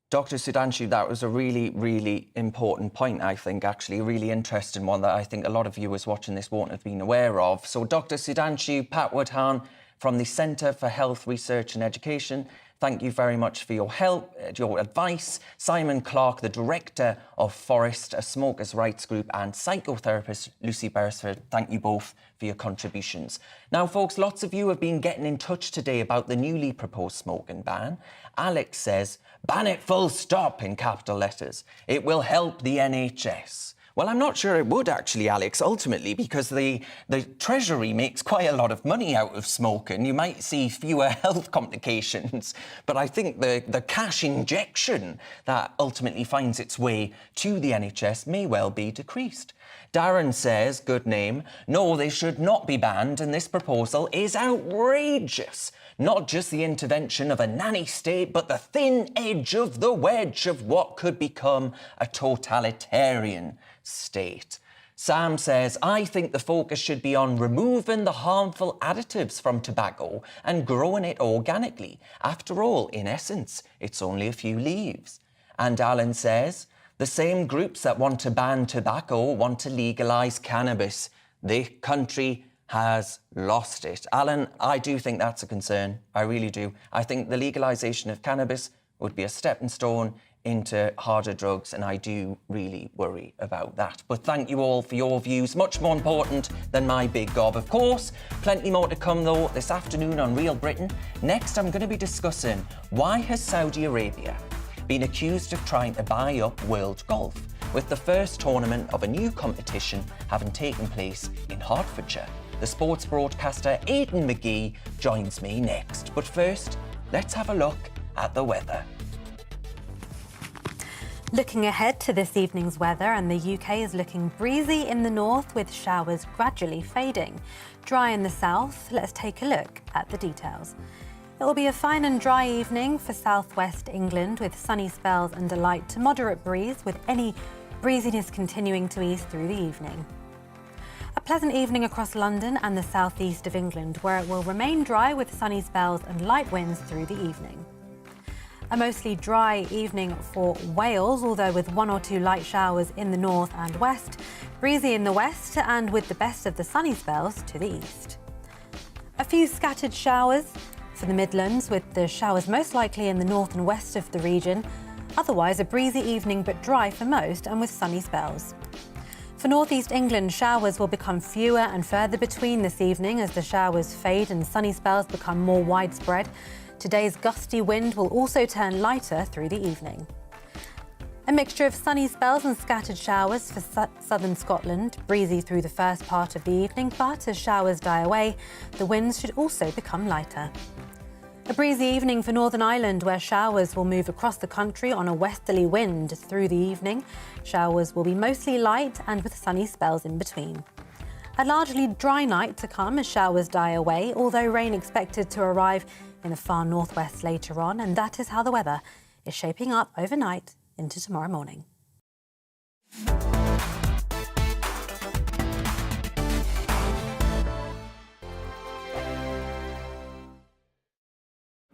Dr. Sudhanshu, that was a really, really important point, I think, actually, a really interesting one that I think a lot of viewers watching this won't have been aware of. So, Dr. Sudhanshu Patwadhan from the Centre for Health Research and Education, thank you very much for your help, your advice. Simon Clark, the Director of Forest, a smokers' rights group, and psychotherapist Lucy Beresford, thank you both for your contributions. Now, folks, lots of you have been getting in touch today about the newly proposed smoking ban. Alex says, ban it full stop in capital letters. It will help the NHS. Well, I'm not sure it would actually, Alex, ultimately, because the Treasury makes quite a lot of money out of smoking. You might see fewer health complications, but I think the cash injection that ultimately finds its way to the NHS may well be decreased. Darren says, good name, no, they should not be banned, and this proposal is outrageous. Not just the intervention of a nanny state, but the thin edge of the wedge of what could become a totalitarian state. Sam says, I think the focus should be on removing the harmful additives from tobacco and growing it organically. After all, in essence, it's only a few leaves. And Alan says, the same groups that want to ban tobacco want to legalise cannabis. The country has lost it. Alan, I do think that's a concern. I really do. I think the legalisation of cannabis would be a stepping stone into harder drugs, and I do really worry about that. But thank you all for your views. Much more important than my big gob, of course. Plenty more to come, though, this afternoon on Real Britain. Next, I'm going to be discussing why has Saudi Arabia been accused of trying to buy up world golf, with the first tournament of a new competition having taken place in Hertfordshire. The sports broadcaster Aidan McGee joins me next. But first, let's have a look at the weather. Looking ahead to this evening's weather, and the UK is looking breezy in the north with showers gradually fading. Dry in the south. Let's take a look at the details. It will be a fine and dry evening for southwest England with sunny spells and a light to moderate breeze, with any breeziness continuing to ease through the evening. A pleasant evening across London and the southeast of England, where it will remain dry with sunny spells and light winds through the evening. A mostly dry evening for Wales, although with one or two light showers in the north and west, breezy in the west and with the best of the sunny spells to the east. A few scattered showers for the Midlands, with the showers most likely in the north and west of the region. Otherwise, a breezy evening but dry for most and with sunny spells. For northeast England, showers will become fewer and further between this evening as the showers fade and sunny spells become more widespread. Today's gusty wind will also turn lighter through the evening. A mixture of sunny spells and scattered showers for southern Scotland, breezy through the first part of the evening, but as showers die away, the winds should also become lighter. A breezy evening for Northern Ireland, where showers will move across the country on a westerly wind through the evening. Showers will be mostly light and with sunny spells in between. A largely dry night to come as showers die away, although rain expected to arrive in the far northwest later on, and that is how the weather is shaping up overnight into tomorrow morning.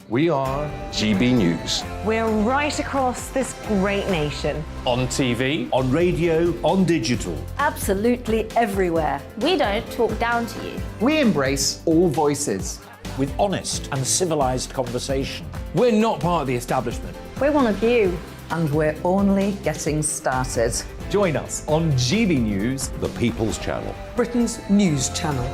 We are GB News. We're right across this great nation. On TV, on radio, on digital. Absolutely everywhere. We don't talk down to you. We embrace all voices. With honest and civilised conversation. We're not part of the establishment. We're one of you. And we're only getting started. Join us on GB News, The People's Channel. Britain's news channel.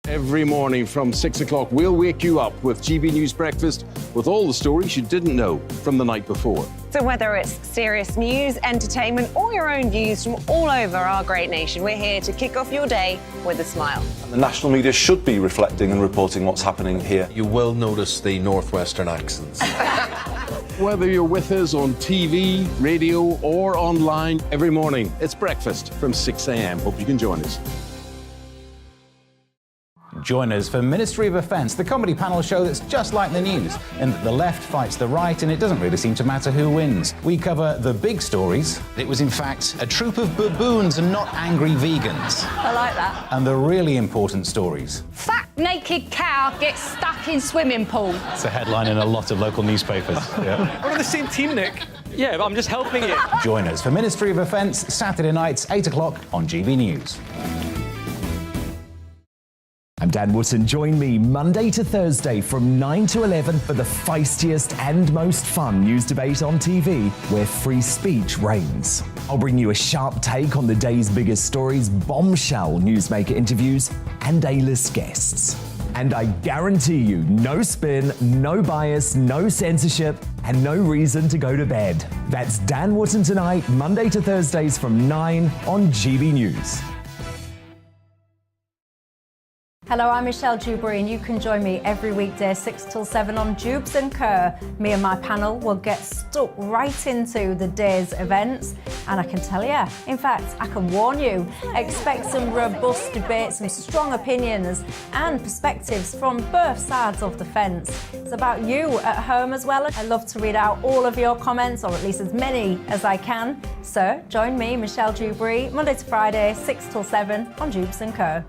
Every morning from 6 o'clock, we'll wake you up with GB News Breakfast with all the stories you didn't know from the night before. So whether it's serious news, entertainment, or your own views from all over our great nation, we're here to kick off your day with a smile. And the national media should be reflecting and reporting what's happening here. You will notice the northwestern accents. Whether you're with us on TV, radio, or online, every morning, it's breakfast from 6 a.m. Hope you can join us. Join us for Ministry of Offence, the comedy panel show that's just like the news, in that the left fights the right and it doesn't really seem to matter who wins. We cover the big stories. It was in fact a troop of baboons and not angry vegans. I like that. And the really important stories. Fat naked cow gets stuck in swimming pool. It's a headline in a lot of local newspapers. Yeah. we're on the same team, Nick. Yeah, but I'm just helping you. Join us for Ministry of Offence, Saturday nights, 8 o'clock on GB News. I'm Dan Wootton. Join me Monday to Thursday from 9 to 11 for the feistiest and most fun news debate on TV, where free speech reigns. I'll bring you a sharp take on the day's biggest stories, bombshell newsmaker interviews, and A-list guests. And I guarantee you, no spin, no bias, no censorship, and no reason to go to bed. That's Dan Wootton tonight, Monday to Thursdays from 9 on GB News. Hello, I'm Michelle Dewberry, and you can join me every weekday 6 till 7 on Jubes and Kerr. Me and my panel will get stuck right into the day's events, and I can tell you, in fact, I can warn you, expect some robust debates, some strong opinions and perspectives from both sides of the fence. It's about you at home as well. I love to read out all of your comments, or at least as many as I can. So join me, Michelle Dewberry, Monday to Friday, 6 till 7 on Jubes and Kerr.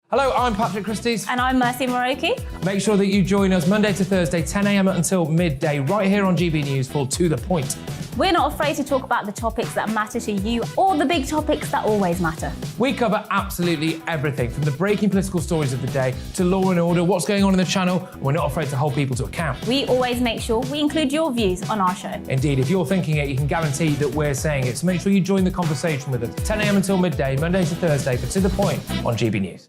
Hello, I'm Patrick Christie's. And I'm Mercy Moroki. Make sure that you join us Monday to Thursday, 10 a.m. until midday, right here on GB News for To The Point. We're not afraid to talk about the topics that matter to you or the big topics that always matter. We cover absolutely everything, from the breaking political stories of the day to law and order, what's going on in the channel. We're not afraid to hold people to account. We always make sure we include your views on our show. Indeed, if you're thinking it, you can guarantee that we're saying it. So make sure you join the conversation with us, 10 a.m. until midday, Monday to Thursday, for To The Point on GB News.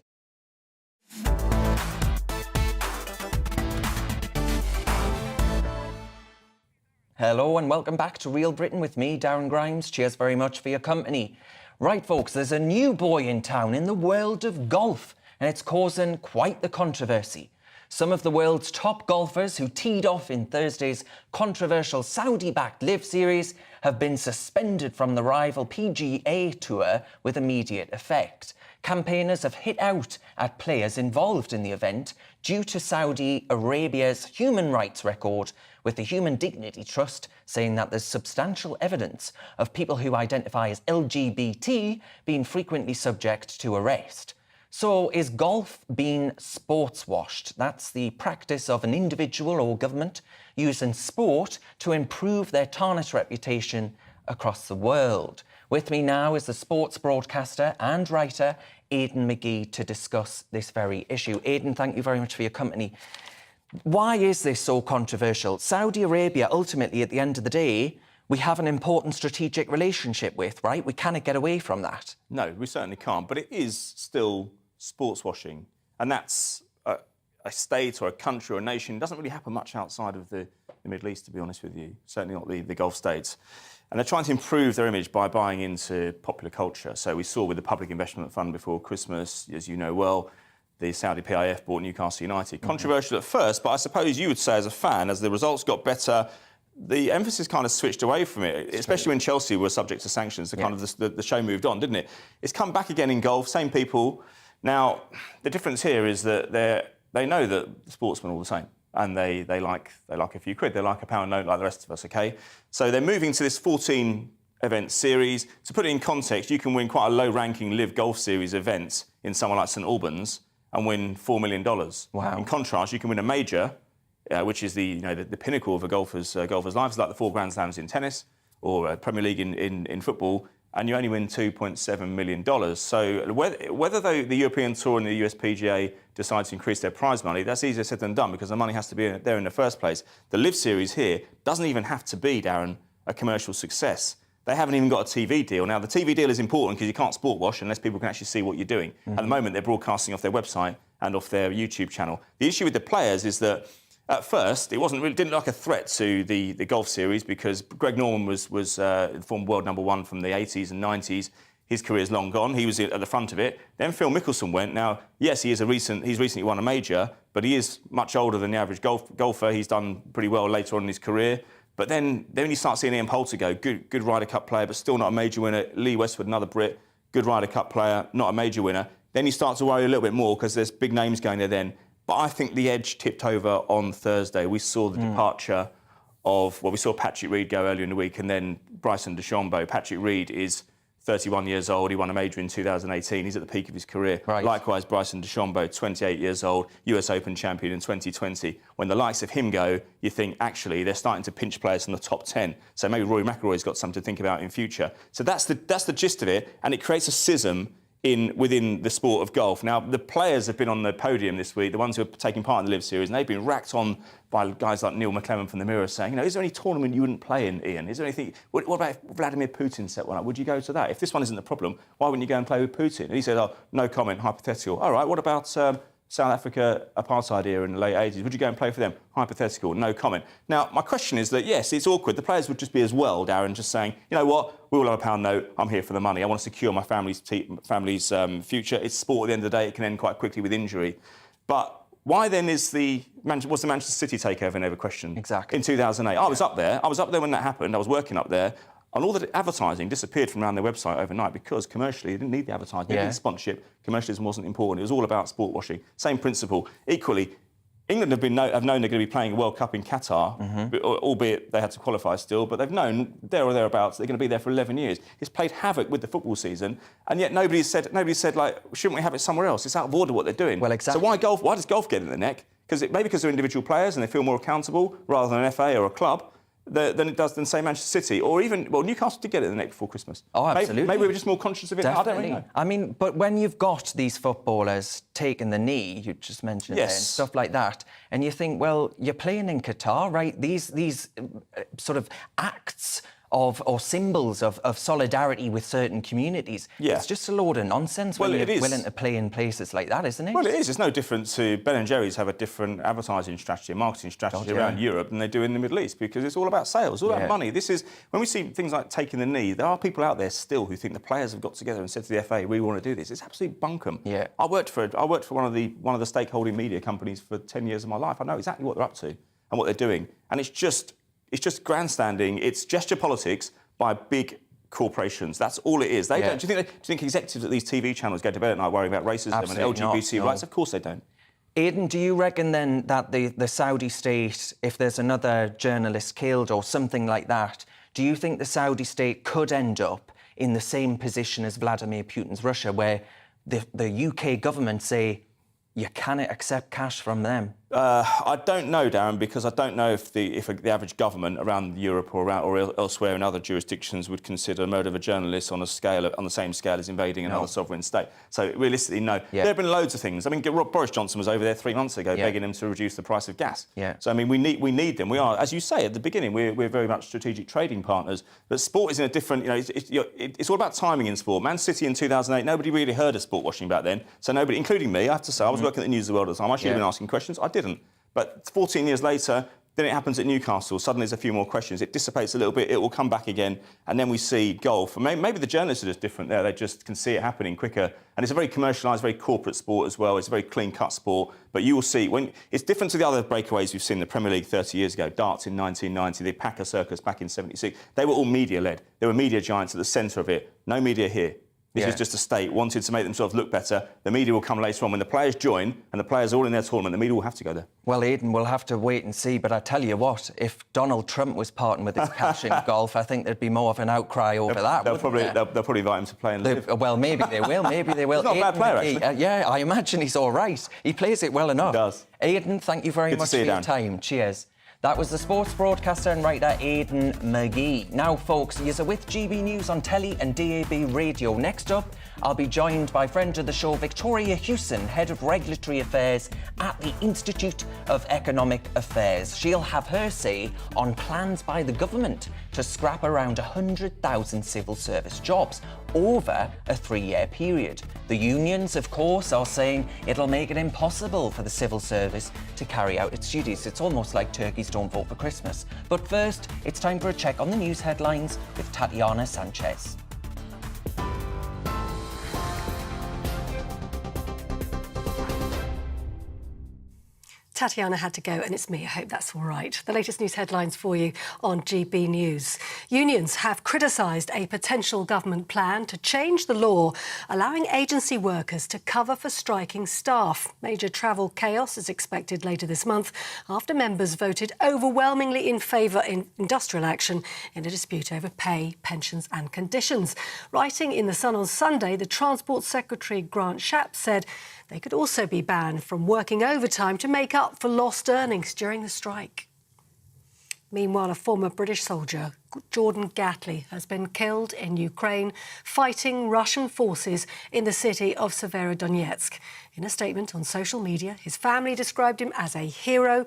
Hello and welcome back to Real Britain with me, Darren Grimes. Cheers very much for your company. Right, folks, there's a new boy in town in the world of golf, and it's causing quite the controversy. Some of the world's top golfers who teed off in Thursday's controversial Saudi-backed Live Series have been suspended from the rival PGA Tour with immediate effect. Campaigners have hit out at players involved in the event due to Saudi Arabia's human rights record, with the Human Dignity Trust saying that there's substantial evidence of people who identify as LGBT being frequently subject to arrest. So is golf being sports washed? That's the practice of an individual or government using sport to improve their tarnished reputation across the world. With me now is the sports broadcaster and writer Aidan McGee to discuss this very issue. Aidan, thank you very much for your company. Why is this so controversial? Saudi Arabia, ultimately, at the end of the day, we have an important strategic relationship with, right? We cannot get away from that. No, we certainly can't, but it is still sports washing. And that's a state or a country or a nation. It doesn't really happen much outside of the Middle East, to be honest with you. Certainly not the Gulf states. And they're trying to improve their image by buying into popular culture. So we saw with the Public Investment Fund before Christmas, as you know well, the Saudi PIF bought Newcastle United. Controversial at first, but I suppose you would say as a fan, as the results got better, the emphasis kind of switched away from it, especially when Chelsea were subject to sanctions. The show moved on, didn't it? It's come back again in golf, same people. Now, the difference here is that they know that the sportsmen are all the same. And they like a few quid. They like a pound note like the rest of us, OK? So they're moving to this 14-event series. To put it in context, you can win quite a low-ranking Live Golf Series event in somewhere like St Albans and win $4 million. Wow. In contrast, you can win a major, which is the pinnacle of a golfer's life. It's like the 4 Grand Slams in tennis or Premier League in football, and you only win $2.7 million. So whether the European Tour and the USPGA decide to increase their prize money, that's easier said than done because the money has to be there in the first place. The Live Series here doesn't even have to be, Darren, a commercial success. They haven't even got a TV deal. Now, the TV deal is important because you can't sport wash unless people can actually see what you're doing. At the moment, they're broadcasting off their website and off their YouTube channel. The issue with the players is that at first, it didn't look like a threat to the golf series because Greg Norman was former world #1 from the 80s and 90s. His career's long gone. He was at the front of it. Then Phil Mickelson went. Now, yes, he's recently won a major, but he is much older than the average golfer. He's done pretty well later on in his career. But then you start seeing Ian Poulter go, good Ryder Cup player, but still not a major winner. Lee Westwood, another Brit, good Ryder Cup player, not a major winner. Then you start to worry a little bit more because there's big names going there then. But I think the edge tipped over on Thursday. We saw the departure of, we saw Patrick Reed go earlier in the week and then Bryson DeChambeau. Patrick Reed is 31 years old. He won a major in 2018. He's at the peak of his career. Right. Likewise, Bryson DeChambeau, 28 years old, US Open champion in 2020. When the likes of him go, you think, actually, they're starting to pinch players from the top 10. So maybe Rory McIlroy's got something to think about in future. So that's the gist of it, and it creates a schism within the sport of golf. Now, the players have been on the podium this week, the ones who are taking part in the Live Series, and they've been racked on by guys like Neil McClellan from the Mirror saying, is there any tournament you wouldn't play in, Ian? Is there anything... What about if Vladimir Putin set one up? Would you go to that? If this one isn't the problem, why wouldn't you go and play with Putin? And he said, no comment, hypothetical. All right, what about South Africa apartheid era in the late 80s? Would you go and play for them? Hypothetical, no comment. Now, my question is that, yes, it's awkward. The players would just be as well, Darren, just saying, you know what, we all have a pound note, I'm here for the money. I want to secure my family's future. It's sport at the end of the day. It can end quite quickly with injury. But why then was the Manchester City takeover never questioned? Exactly. In 2008. I was up there. I was up there when that happened. I was working up there. And all the advertising disappeared from around their website overnight because commercially they didn't need the advertising. They didn't sponsorship. Commercialism wasn't important. It was all about sport washing. Same principle. Equally, England have known they're going to be playing a World Cup in Qatar, albeit they had to qualify still, but they've known there or thereabouts they're going to be there for 11 years. It's played havoc with the football season, and yet nobody said like, shouldn't we have it somewhere else? It's out of order what they're doing. Well, exactly. So why golf? Why does golf get in the neck? Maybe because they're individual players and they feel more accountable rather than an FA or a club than it does than, say, Manchester City. Or even, Newcastle did get it in the neck before Christmas. Oh, absolutely. Maybe we were just more conscious of it. Definitely. I don't really know. I mean, but when you've got these footballers taking the knee, you just mentioned it, and stuff like that, and you think, well, you're playing in Qatar, right? These sort of acts or symbols of solidarity with certain communities. Yeah. It's just a load of nonsense when you're willing to play in places like that, isn't it? Well, it is. It's no different to... Ben & Jerry's have a different advertising strategy, marketing strategy around Europe than they do in the Middle East because it's all about sales, it's all about money. This is... When we see things like taking the knee, there are people out there still who think the players have got together and said to the FA, we want to do this. It's absolute bunkum. Yeah. I worked for one of the stakeholding media companies for 10 years of my life. I know exactly what they're up to and what they're doing. And it's just grandstanding. It's gesture politics by big corporations. That's all it is. They don't. Do you think executives at these TV channels go to bed at night worrying about racism and LGBT rights? Of course they don't. Aidan, do you reckon then that the Saudi state, if there's another journalist killed or something like that, do you think the Saudi state could end up in the same position as Vladimir Putin's Russia, where the UK government say you cannot accept cash from them? I don't know, Darren, because I don't know if the average government around Europe or elsewhere in other jurisdictions would consider murder of a journalist on the same scale as invading another sovereign state. So realistically, no. Yeah. There have been loads of things. I mean, Boris Johnson was over there 3 months ago begging them to reduce the price of gas. Yeah. So I mean, we need them. We are, as you say at the beginning, we're very much strategic trading partners. But sport is in a different. It's all about timing in sport. Man City in 2008, nobody really heard of sport washing back then. So nobody, including me, I have to say, I was working at the News of the World at the time. I should have been asking questions. I didn't. But 14 years later, then it happens at Newcastle. Suddenly there's a few more questions. It dissipates a little bit. It will come back again. And then we see golf. And maybe the journalists are just different there. They just can see it happening quicker. And it's a very commercialised, very corporate sport as well. It's a very clean-cut sport. But you will see, when it's different to the other breakaways we've seen in the Premier League 30 years ago. Darts in 1990, the Packer Circus back in 76. They were all media-led. There were media giants at the centre of it. No media here. This is just a state wanted to make themselves look better. The media will come later on. When the players join and the players are all in their tournament, the media will have to go there. Well, Aidan, we'll have to wait and see. But I tell you what, if Donald Trump was parting with his cash in golf, I think there'd be more of an outcry over that. They'll probably invite him to play in Live. Well, maybe they will. Maybe they will. He's not a bad player, actually. Yeah, I imagine he's all right. He plays it well enough. He does. Aidan, thank you very much for your time. Cheers. That was the sports broadcaster and writer Aidan McGee. Now, folks, you're with GB News on telly and DAB radio. Next up, I'll be joined by friend of the show, Victoria Hewson, Head of Regulatory Affairs at the Institute of Economic Affairs. She'll have her say on plans by the government to scrap around 100,000 civil service jobs over a 3-year period. The unions, of course, are saying it'll make it impossible for the civil service to carry out its duties. It's almost like turkeys don't vote for Christmas. But first, it's time for a check on the news headlines with Tatiana Sanchez. Tatiana had to go, and it's me. I hope that's all right. The latest news headlines for you on GB News. Unions have criticised a potential government plan to change the law, allowing agency workers to cover for striking staff. Major travel chaos is expected later this month after members voted overwhelmingly in favour in industrial action in a dispute over pay, pensions and conditions. Writing in The Sun on Sunday, the Transport Secretary Grant Shapps said they could also be banned from working overtime to make up for lost earnings during the strike. Meanwhile, a former British soldier, Jordan Gatley, has been killed in Ukraine fighting Russian forces in the city of Severodonetsk. In a statement on social media, his family described him as a hero,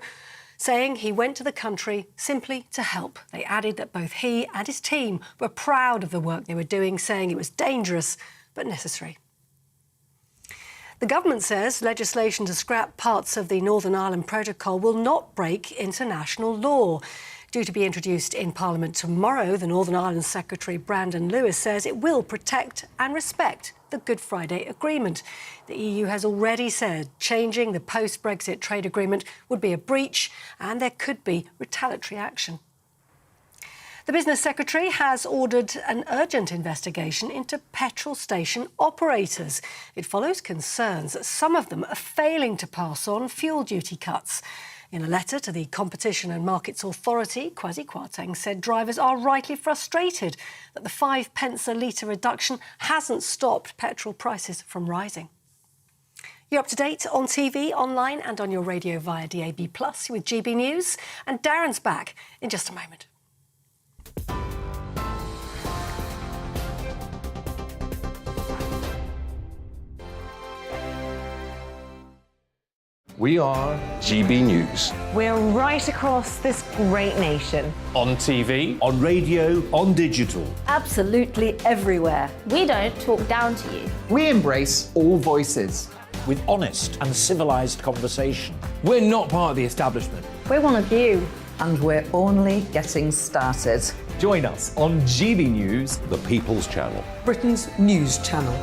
saying he went to the country simply to help. They added that both he and his team were proud of the work they were doing, saying it was dangerous but necessary. The government says legislation to scrap parts of the Northern Ireland Protocol will not break international law. Due to be introduced in Parliament tomorrow, the Northern Ireland Secretary Brandon Lewis says it will protect and respect the Good Friday Agreement. The EU has already said changing the post-Brexit trade agreement would be a breach and there could be retaliatory action. The Business Secretary has ordered an urgent investigation into petrol station operators. It follows concerns that some of them are failing to pass on fuel duty cuts. In a letter to the Competition and Markets Authority, Kwasi Kwarteng said drivers are rightly frustrated that the 5 pence a litre reduction hasn't stopped petrol prices from rising. You're up to date on TV, online and on your radio via DAB+ with GB News. And Darren's back in just a moment. We are GB News. We're right across this great nation. On TV, on radio, on digital. Absolutely everywhere. We don't talk down to you. We embrace all voices. With honest and civilised conversation. We're not part of the establishment. We're one of you. And we're only getting started. Join us on GB News, The People's Channel. Britain's news channel.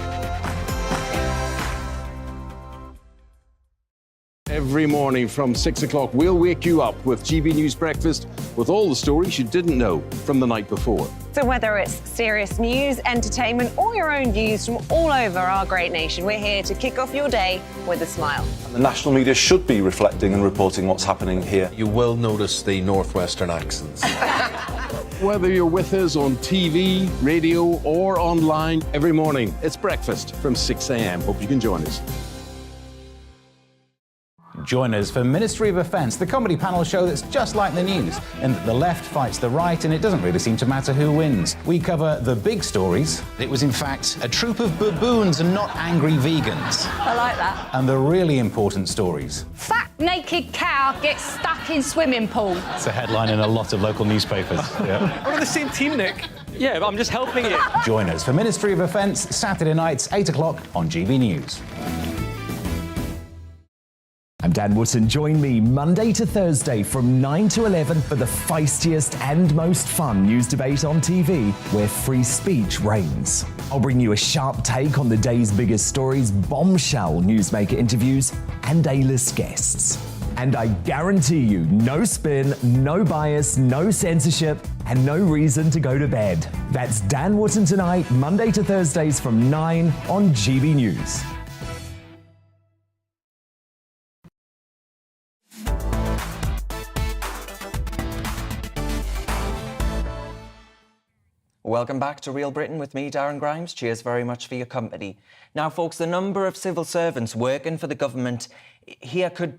Every morning from 6 o'clock, we'll wake you up with GB News Breakfast with all the stories you didn't know from the night before. So whether it's serious news, entertainment, or your own views from all over our great nation, we're here to kick off your day with a smile. And the national media should be reflecting and reporting what's happening here. You will notice the northwestern accents. Whether you're with us on TV, radio, or online, every morning, it's breakfast from 6 a.m. Hope you can join us. Join us for Ministry of Offence, the comedy panel show that's just like the news, in that the left fights the right and it doesn't really seem to matter who wins. We cover the big stories. It was in fact a troop of baboons and not angry vegans. I like that. And the really important stories. Fat naked cow gets stuck in swimming pool. It's a headline in a lot of local newspapers. Yeah. We're on the same team, Nick. Yeah, but I'm just helping you. Join us for Ministry of Offence, Saturday nights, 8 o'clock on GB News. I'm Dan Wootton. Join me Monday to Thursday from 9 to 11 for the feistiest and most fun news debate on TV, where free speech reigns. I'll bring you a sharp take on the day's biggest stories, bombshell newsmaker interviews, and A-list guests. And I guarantee you, no spin, no bias, no censorship, and no reason to go to bed. That's Dan Wootton Tonight, Monday to Thursdays from 9 on GB News. Welcome back to Real Britain with me, Darren Grimes. Cheers very much for your company. Now, folks, the number of civil servants working for the government here could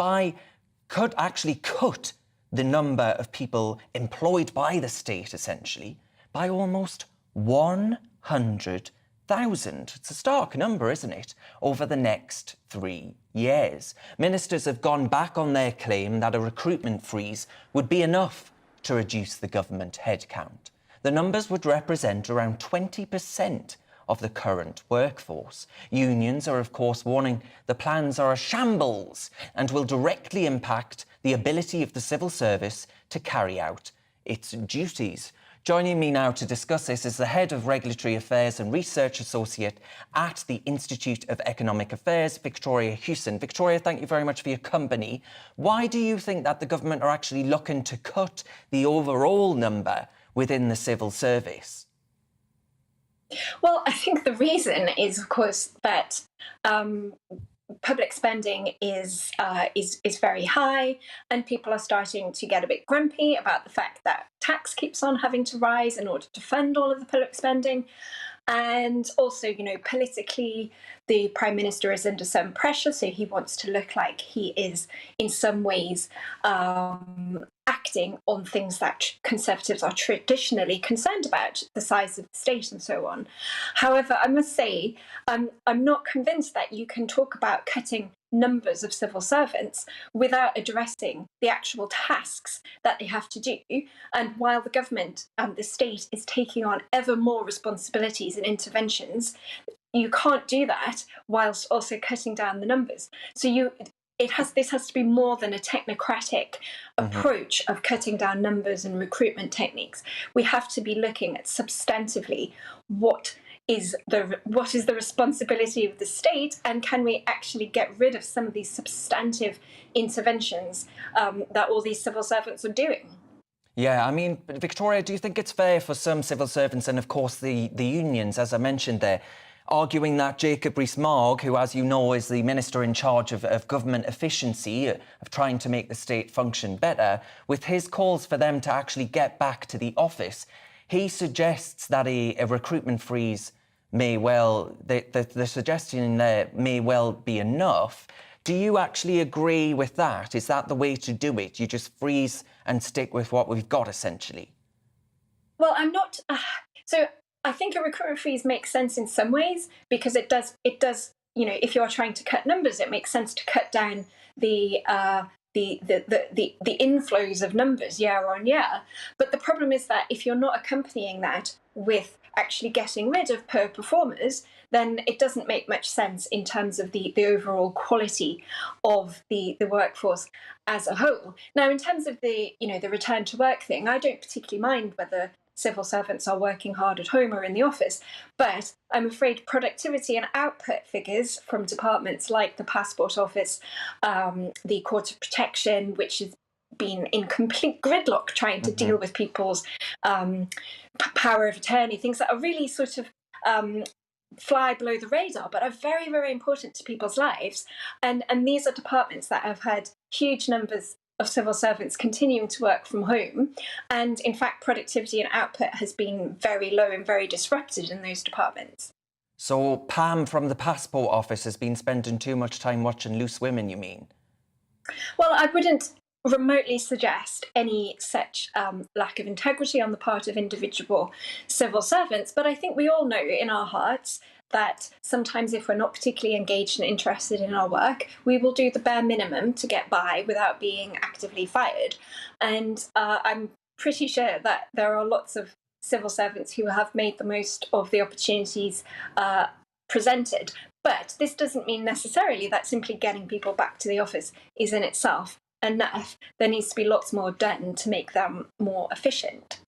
actually cut the number of people employed by the state, essentially, by almost 100,000. It's a stark number, isn't it? Over the next 3 years. Ministers have gone back on their claim that a recruitment freeze would be enough to reduce the government headcount. The numbers would represent around 20% of the current workforce. Unions are, of course, warning the plans are a shambles and will directly impact the ability of the civil service to carry out its duties. Joining me now to discuss this is the Head of Regulatory Affairs and Research Associate at the Institute of Economic Affairs, Victoria Hewson. Victoria, thank you very much for your company. Why do you think that the government are actually looking to cut the overall number within the civil service? Well, I think the reason is, of course, that public spending is very high, and people are starting to get a bit grumpy about the fact that tax keeps on having to rise in order to fund all of the public spending. And also, you know, politically, the Prime Minister is under some pressure, so he wants to look like he is, in some ways, acting on things that Conservatives are traditionally concerned about, the size of the state and so on. However, I must say, I'm not convinced that you can talk about cutting numbers of civil servants without addressing the actual tasks that they have to do. And while the government and the state is taking on ever more responsibilities and interventions, you can't do that whilst also cutting down the numbers. So this has to be more than a technocratic approach of cutting down numbers and recruitment techniques. We have to be looking at substantively what is the responsibility of the state, and can we actually get rid of some of these substantive interventions that all these civil servants are doing? Yeah, I mean, Victoria, do you think it's fair for some civil servants and, of course, the unions, as I mentioned there, arguing that Jacob Rees-Mogg, who, as you know, is the minister in charge of government efficiency, of trying to make the state function better, with his calls for them to actually get back to the office, he suggests that a recruitment freeze may well, the suggestion there may well be enough. Do you actually agree with that? Is that the way to do it? You just freeze and stick with what we've got, essentially? Well, I'm not... So I think a recruitment freeze makes sense in some ways, because it does, you know, if you're trying to cut numbers, it makes sense to cut down the inflows of numbers year on year. But the problem is that if you're not accompanying that with actually getting rid of poor performers, then it doesn't make much sense in terms of the overall quality of the workforce as a whole. Now, in terms of the return to work thing, I don't particularly mind whether civil servants are working hard at home or in the office, but I'm afraid productivity and output figures from departments like the Passport Office, the Court of Protection, which has been in complete gridlock trying to deal with people's power of attorney, things that are really sort of fly below the radar, but are very, very important to people's lives. And these are departments that have had huge numbers of civil servants continuing to work from home. And in fact, productivity and output has been very low and very disrupted in those departments. So Pam from the Passport Office has been spending too much time watching Loose Women, you mean? Well, I wouldn't remotely suggest any such lack of integrity on the part of individual civil servants, but I think we all know in our hearts that sometimes if we're not particularly engaged and interested in our work, we will do the bare minimum to get by without being actively fired. And I'm pretty sure that there are lots of civil servants who have made the most of the opportunities presented. But this doesn't mean necessarily that simply getting people back to the office is in itself enough. There needs to be lots more done to make them more efficient.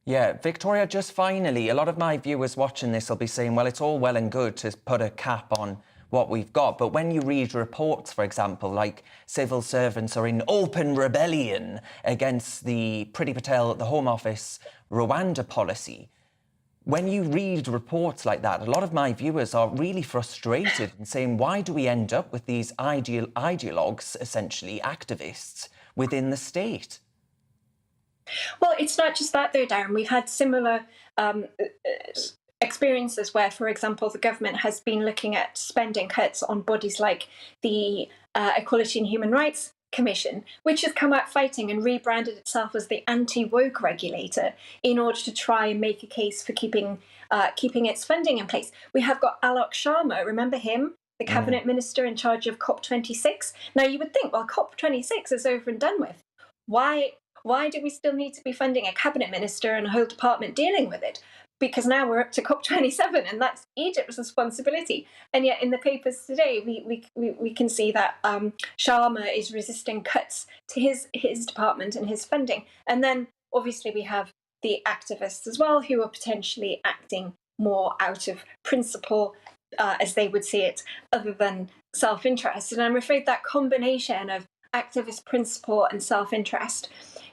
Yeah, Victoria, just finally, a lot of my viewers watching this will be saying, well, it's all well and good to put a cap on what we've got. But when you read reports, for example, like civil servants are in open rebellion against the Priti Patel, the Home Office, Rwanda policy, when you read reports like that, a lot of my viewers are really frustrated and saying, why do we end up with these ideologues, essentially activists, within the state? Well, it's not just that though, Darren. We've had similar experiences where, for example, the government has been looking at spending cuts on bodies like the Equality and Human Rights Commission, which has come out fighting and rebranded itself as the anti-woke regulator in order to try and make a case for keeping its funding in place. We have got Alok Sharma, remember him, the cabinet minister in charge of COP26. Now you would think, well, COP26 is over and done with. Why do we still need to be funding a cabinet minister and a whole department dealing with it? Because now we're up to COP27 and that's Egypt's responsibility. And yet in the papers today, we can see that Sharma is resisting cuts to his department and his funding. And then obviously we have the activists as well who are potentially acting more out of principle, as they would see it, other than self-interest. And I'm afraid that combination of activist principle and self-interest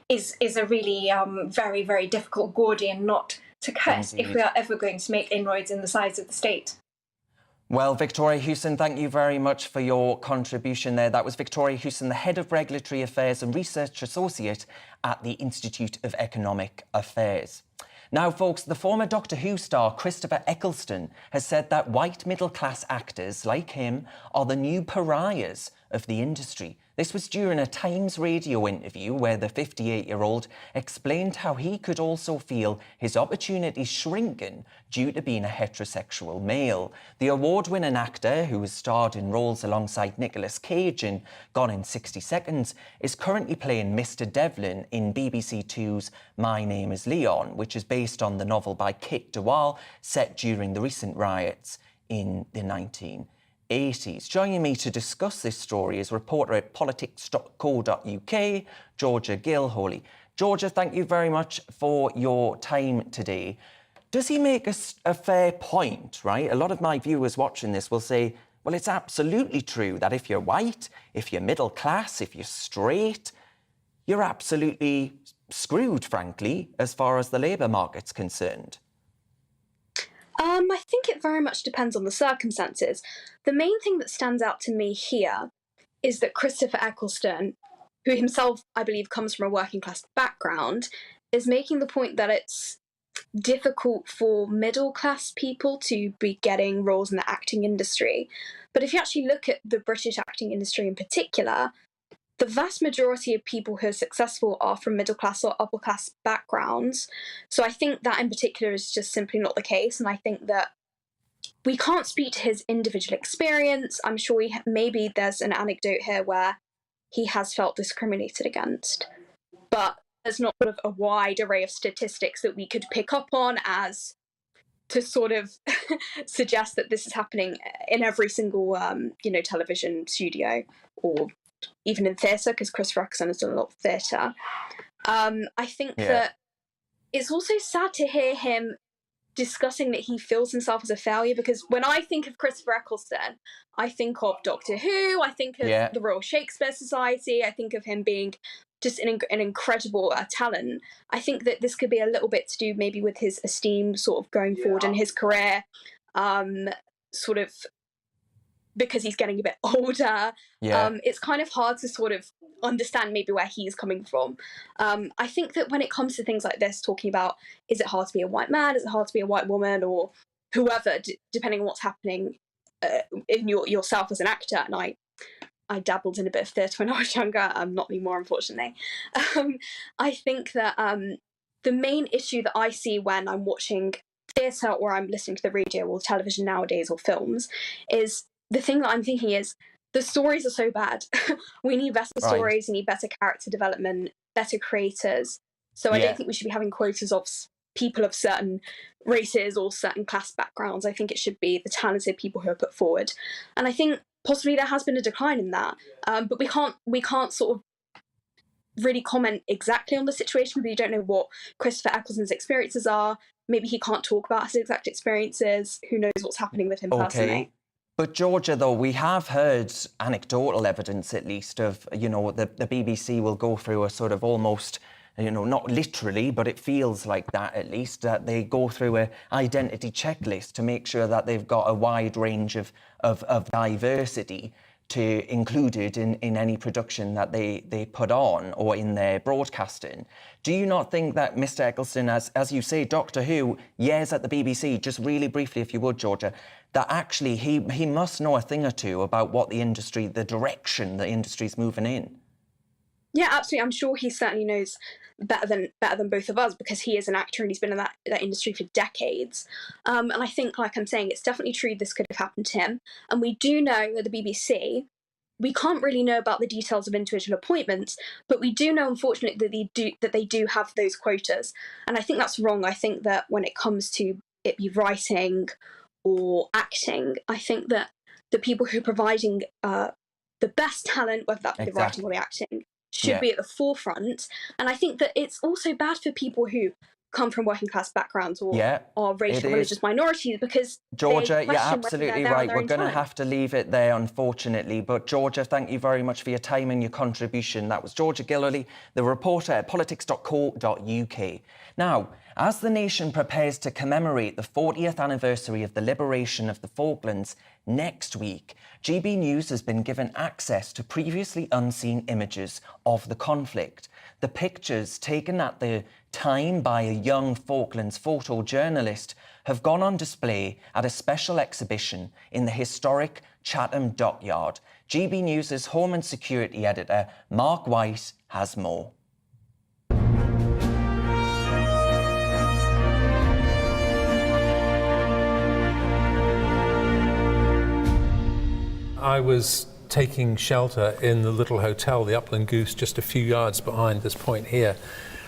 is a really very, very difficult Gordian knot to cut if we are ever going to make inroads in the size of the state. Well, Victoria Hewson, thank you very much for your contribution there. That was Victoria Hewson, the Head of Regulatory Affairs and Research Associate at the Institute of Economic Affairs. Now, folks, the former Doctor Who star Christopher Eccleston has said that white middle-class actors like him are the new pariahs of the industry. This was during a Times radio interview where the 58-year-old explained how he could also feel his opportunities shrinking due to being a heterosexual male. The award-winning actor, who has starred in roles alongside Nicolas Cage in Gone in 60 Seconds, is currently playing Mr. Devlin in BBC Two's My Name is Leon, which is based on the novel by Kit Dewar, set during the recent riots in the 1980s. Joining me to discuss this story is reporter at politics.co.uk, Georgia Gilhooly. Georgia, thank you very much for your time today. Does he make a fair point, right? A lot of my viewers watching this will say, well, it's absolutely true that if you're white, if you're middle class, if you're straight, you're absolutely screwed, frankly, as far as the labour market's concerned. I think it very much depends on the circumstances. The main thing that stands out to me here is that Christopher Eccleston, who himself, I believe, comes from a working class background, is making the point that it's difficult for middle class people to be getting roles in the acting industry. But if you actually look at the British acting industry in particular, the vast majority of people who are successful are from middle class or upper class backgrounds. So I think that in particular is just simply not the case. And I think that we can't speak to his individual experience. I'm sure maybe there's an anecdote here where he has felt discriminated against. But there's not sort of a wide array of statistics that we could pick up on as to sort of suggest that this is happening in every single, television studio or even in theatre, because Christopher Eccleston has done a lot of theatre. I think that it's also sad to hear him discussing that he feels himself as a failure, because when I think of Christopher Eccleston, I think of Doctor Who, I think of the Royal Shakespeare Society, I think of him being just an incredible talent. I think that this could be a little bit to do maybe with his esteem sort of going forward in his career, sort of because he's getting a bit older. It's kind of hard to sort of understand maybe where he's coming from. I think that when it comes to things like this, talking about, is it hard to be a white man, is it hard to be a white woman, or whoever, depending on what's happening in yourself as an actor, and I dabbled in a bit of theatre when I was younger, not anymore, unfortunately. I think that the main issue that I see when I'm watching theatre or I'm listening to the radio or television nowadays or films is, the thing that I'm thinking is, the stories are so bad. We need better stories, we need better character development, better creators. So I don't think we should be having quotas of people of certain races or certain class backgrounds. I think it should be the talented people who are put forward. And I think possibly there has been a decline in that. But we can't sort of really comment exactly on the situation. We don't know what Christopher Eccleston's experiences are. Maybe he can't talk about his exact experiences. Who knows what's happening with him personally. But Georgia, though, we have heard anecdotal evidence, at least, of, you know, the BBC will go through a sort of almost, you know, not literally, but it feels like that, at least, that they go through a identity checklist to make sure that they've got a wide range of diversity included in any production that they put on or in their broadcasting. Do you not think that Mr. Eccleston, as you say, Doctor Who, years at the BBC, just really briefly, if you would, Georgia, that actually he must know a thing or two about what the industry, the direction the industry's moving in? Yeah, absolutely. I'm sure he certainly knows better than both of us, because he is an actor and he's been in that industry for decades. And I think, like I'm saying, it's definitely true this could have happened to him. And we do know at the BBC, we can't really know about the details of individual appointments, but we do know, unfortunately, that they do have those quotas. And I think that's wrong. I think that when it comes to it be writing or acting, I think that the people who are providing the best talent, whether that be the writing or the acting, should be at the forefront. And I think that it's also bad for people who come from working class backgrounds or are racial religious minorities, because Georgia, you're absolutely right. We're going to have to leave it there, unfortunately. But Georgia, thank you very much for your time and your contribution. That was Georgia Gillerley, the reporter at politics.co.uk. Now, as the nation prepares to commemorate the 40th anniversary of the liberation of the Falklands next week, GB News has been given access to previously unseen images of the conflict. The pictures taken at the time by a young Falklands photojournalist have gone on display at a special exhibition in the historic Chatham Dockyard. GB News' Home and Security editor Mark White has more. I was taking shelter in the little hotel, the Upland Goose, just a few yards behind this point here,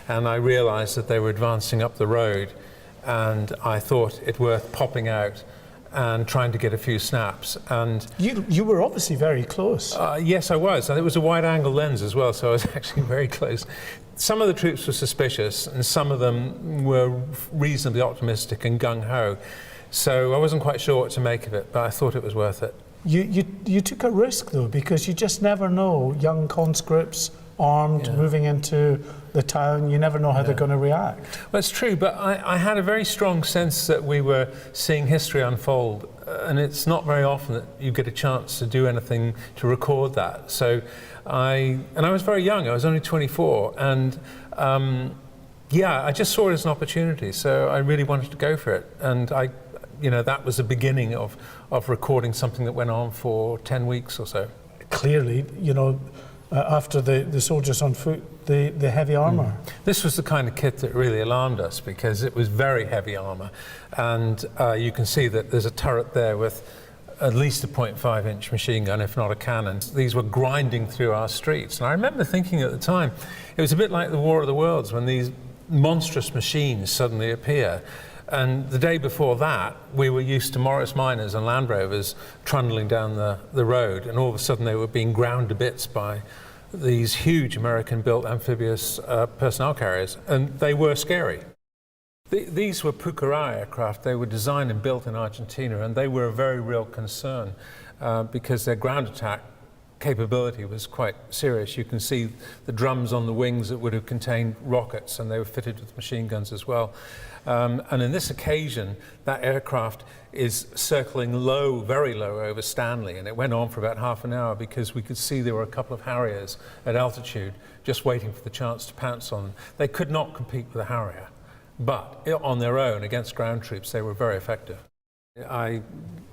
and I realised that they were advancing up the road, and I thought it worth popping out and trying to get a few snaps. And you were obviously very close. Yes, I was, and it was a wide-angle lens as well, so I was actually very close. Some of the troops were suspicious, and some of them were reasonably optimistic and gung-ho, so I wasn't quite sure what to make of it, but I thought it was worth it. You took a risk, though, because you just never know. Young conscripts, armed, moving into the town, you never know how they're going to react. Well, it's true, but I had a very strong sense that we were seeing history unfold, and it's not very often that you get a chance to do anything to record that. So I was very young, I was only 24, and I just saw it as an opportunity, so I really wanted to go for it. And that was the beginning of recording something that went on for 10 weeks or so. Clearly, after the soldiers on foot, the heavy armour. This was the kind of kit that really alarmed us, because it was very heavy armour. And you can see that there's a turret there with at least a 0.5-inch machine gun, if not a cannon. These were grinding through our streets. And I remember thinking at the time, it was a bit like the War of the Worlds, when these monstrous machines suddenly appear. And the day before that, we were used to Morris Minors and Land Rovers trundling down the road, and all of a sudden they were being ground to bits by these huge American-built amphibious personnel carriers, and they were scary. These were Pucará aircraft. They were designed and built in Argentina, and they were a very real concern because their ground attack capability was quite serious. You can see the drums on the wings that would have contained rockets, and they were fitted with machine guns as well. And in this occasion, that aircraft is circling low, very low over Stanley, and it went on for about half an hour because we could see there were a couple of Harriers at altitude just waiting for the chance to pounce on them. They could not compete with a Harrier, but on their own, against ground troops, they were very effective. I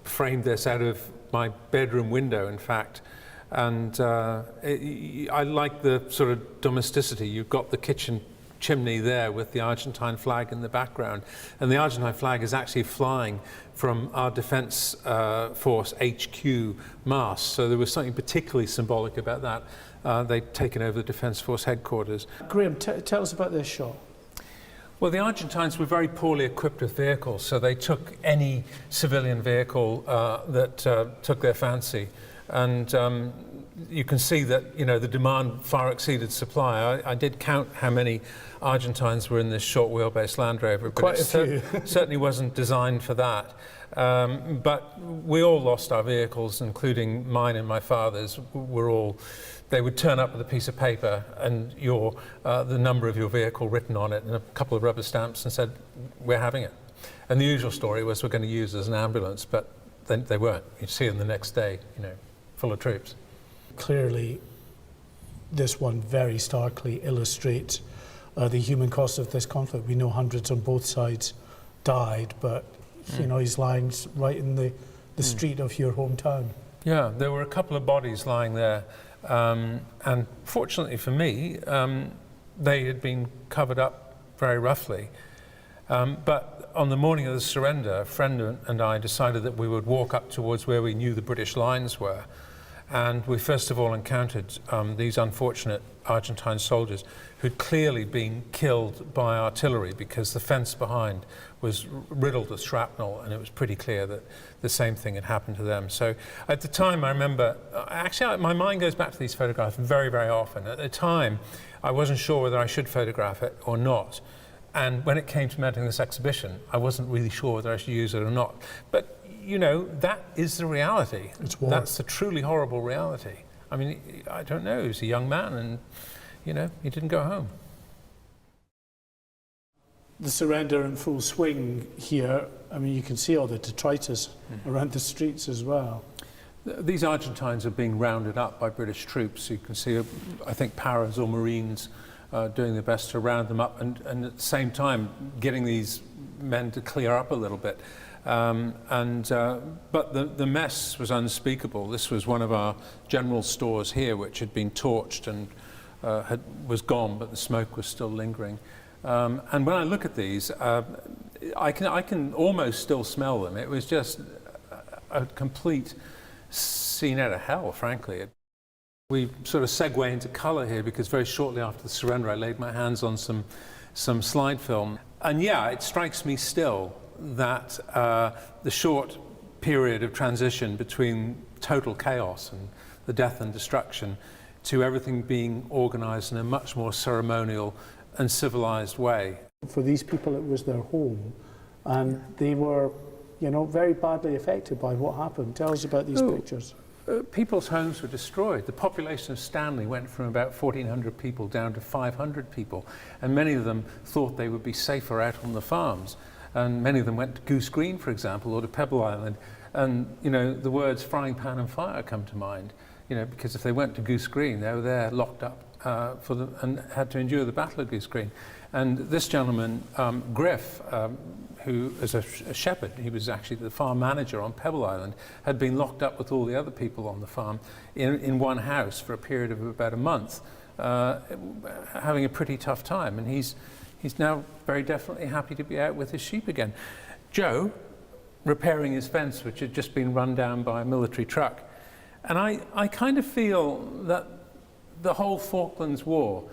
framed this out of my bedroom window, in fact, and I like the sort of domesticity. You've got the kitchen chimney there with the Argentine flag in the background, and the Argentine flag is actually flying from our Defence Force HQ mast, so there was something particularly symbolic about that. They'd taken over the Defence Force headquarters. Graham, tell us about this shot. Well, the Argentines were very poorly equipped with vehicles, so they took any civilian vehicle that took their fancy. And you can see that, the demand far exceeded supply. I did count how many Argentines were in this short wheelbase Land Rover, but quite a few. Certainly wasn't designed for that. But we all lost our vehicles, including mine and my father's. They would turn up with a piece of paper and the number of your vehicle written on it and a couple of rubber stamps and said, we're having it. And the usual story was we're going to use it as an ambulance, but then they weren't. You'd see them the next day, full of troops. Clearly, this one very starkly illustrates the human cost of this conflict. We know hundreds on both sides died, but he's lying right in the street of your hometown. Yeah, there were a couple of bodies lying there, and fortunately for me, they had been covered up very roughly. But on the morning of the surrender, a friend and I decided that we would walk up towards where we knew the British lines were. And we first of all encountered these unfortunate Argentine soldiers who'd clearly been killed by artillery because the fence behind was riddled with shrapnel, and it was pretty clear that the same thing had happened to them. So at the time, I remember, actually my mind goes back to these photographs very, very often. At the time, I wasn't sure whether I should photograph it or not. And when it came to mounting this exhibition, I wasn't really sure whether I should use it or not. But that is the reality. That's the truly horrible reality. I mean, I don't know, he was a young man and, he didn't go home. The surrender in full swing here. I mean, you can see all the detritus around the streets as well. These Argentines are being rounded up by British troops. You can see, I think, Paras or Marines doing their best to round them up and at the same time getting these men to clear up a little bit. But the mess was unspeakable. This was one of our general stores here, which had been torched and was gone, but the smoke was still lingering. And when I look at these, I can almost still smell them. It was just a complete scene out of hell, frankly. We sort of segue into colour here because very shortly after the surrender, I laid my hands on some slide film. And yeah, it strikes me still that the short period of transition between total chaos and the death and destruction to everything being organised in a much more ceremonial and civilised way. For these people, it was their home, and they were, very badly affected by what happened. Tell us about these pictures. People's homes were destroyed. The population of Stanley went from about 1,400 people down to 500 people, and many of them thought they would be safer out on the farms. And many of them went to Goose Green, for example, or to Pebble Island. And, the words frying pan and fire come to mind, because if they went to Goose Green, they were there locked up and had to endure the Battle of Goose Green. And this gentleman, Griff, who is a shepherd, he was actually the farm manager on Pebble Island, had been locked up with all the other people on the farm in one house for a period of about a month, having a pretty tough time. And he's now very definitely happy to be out with his sheep again. Joe, repairing his fence, which had just been run down by a military truck. And I kind of feel that the whole Falklands War,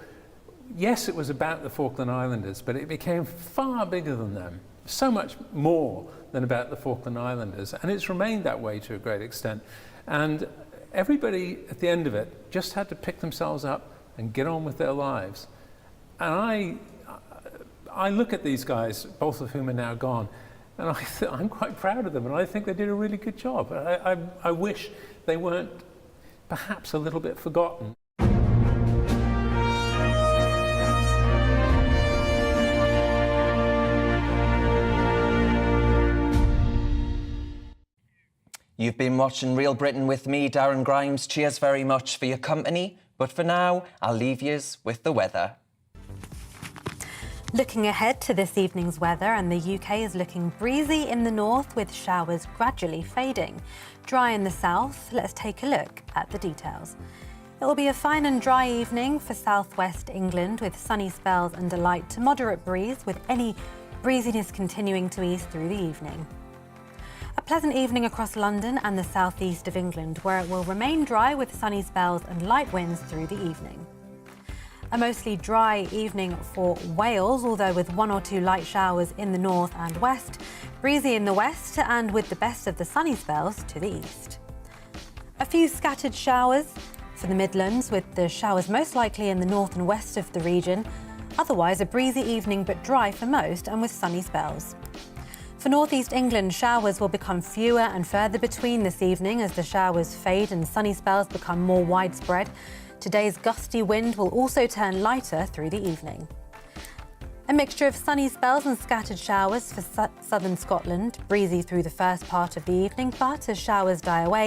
yes, it was about the Falkland Islanders, but it became far bigger than them, so much more than about the Falkland Islanders. And it's remained that way to a great extent. And everybody at the end of it just had to pick themselves up and get on with their lives. And I look at these guys, both of whom are now gone, and I'm quite proud of them, and I think they did a really good job. I wish they weren't perhaps a little bit forgotten. You've been watching Real Britain with me, Darren Grimes. Cheers very much for your company. But for now, I'll leave yous with the weather. Looking ahead to this evening's weather, and the UK is looking breezy in the north with showers gradually fading. Dry in the south. Let's take a look at the details. It will be a fine and dry evening for southwest England with sunny spells and a light to moderate breeze, with any breeziness continuing to ease through the evening. A pleasant evening across London and the southeast of England, where it will remain dry with sunny spells and light winds through the evening. A mostly dry evening for Wales, although with one or two light showers in the north and west, breezy in the west and with the best of the sunny spells to the east. A few scattered showers for the Midlands, with the showers most likely in the north and west of the region. Otherwise, a breezy evening but dry for most and with sunny spells. For northeast England, showers will become fewer and further between this evening as the showers fade and sunny spells become more widespread. Today's gusty wind will also turn lighter through the evening. A mixture of sunny spells and scattered showers for southern Scotland, breezy through the first part of the evening, but as showers die away,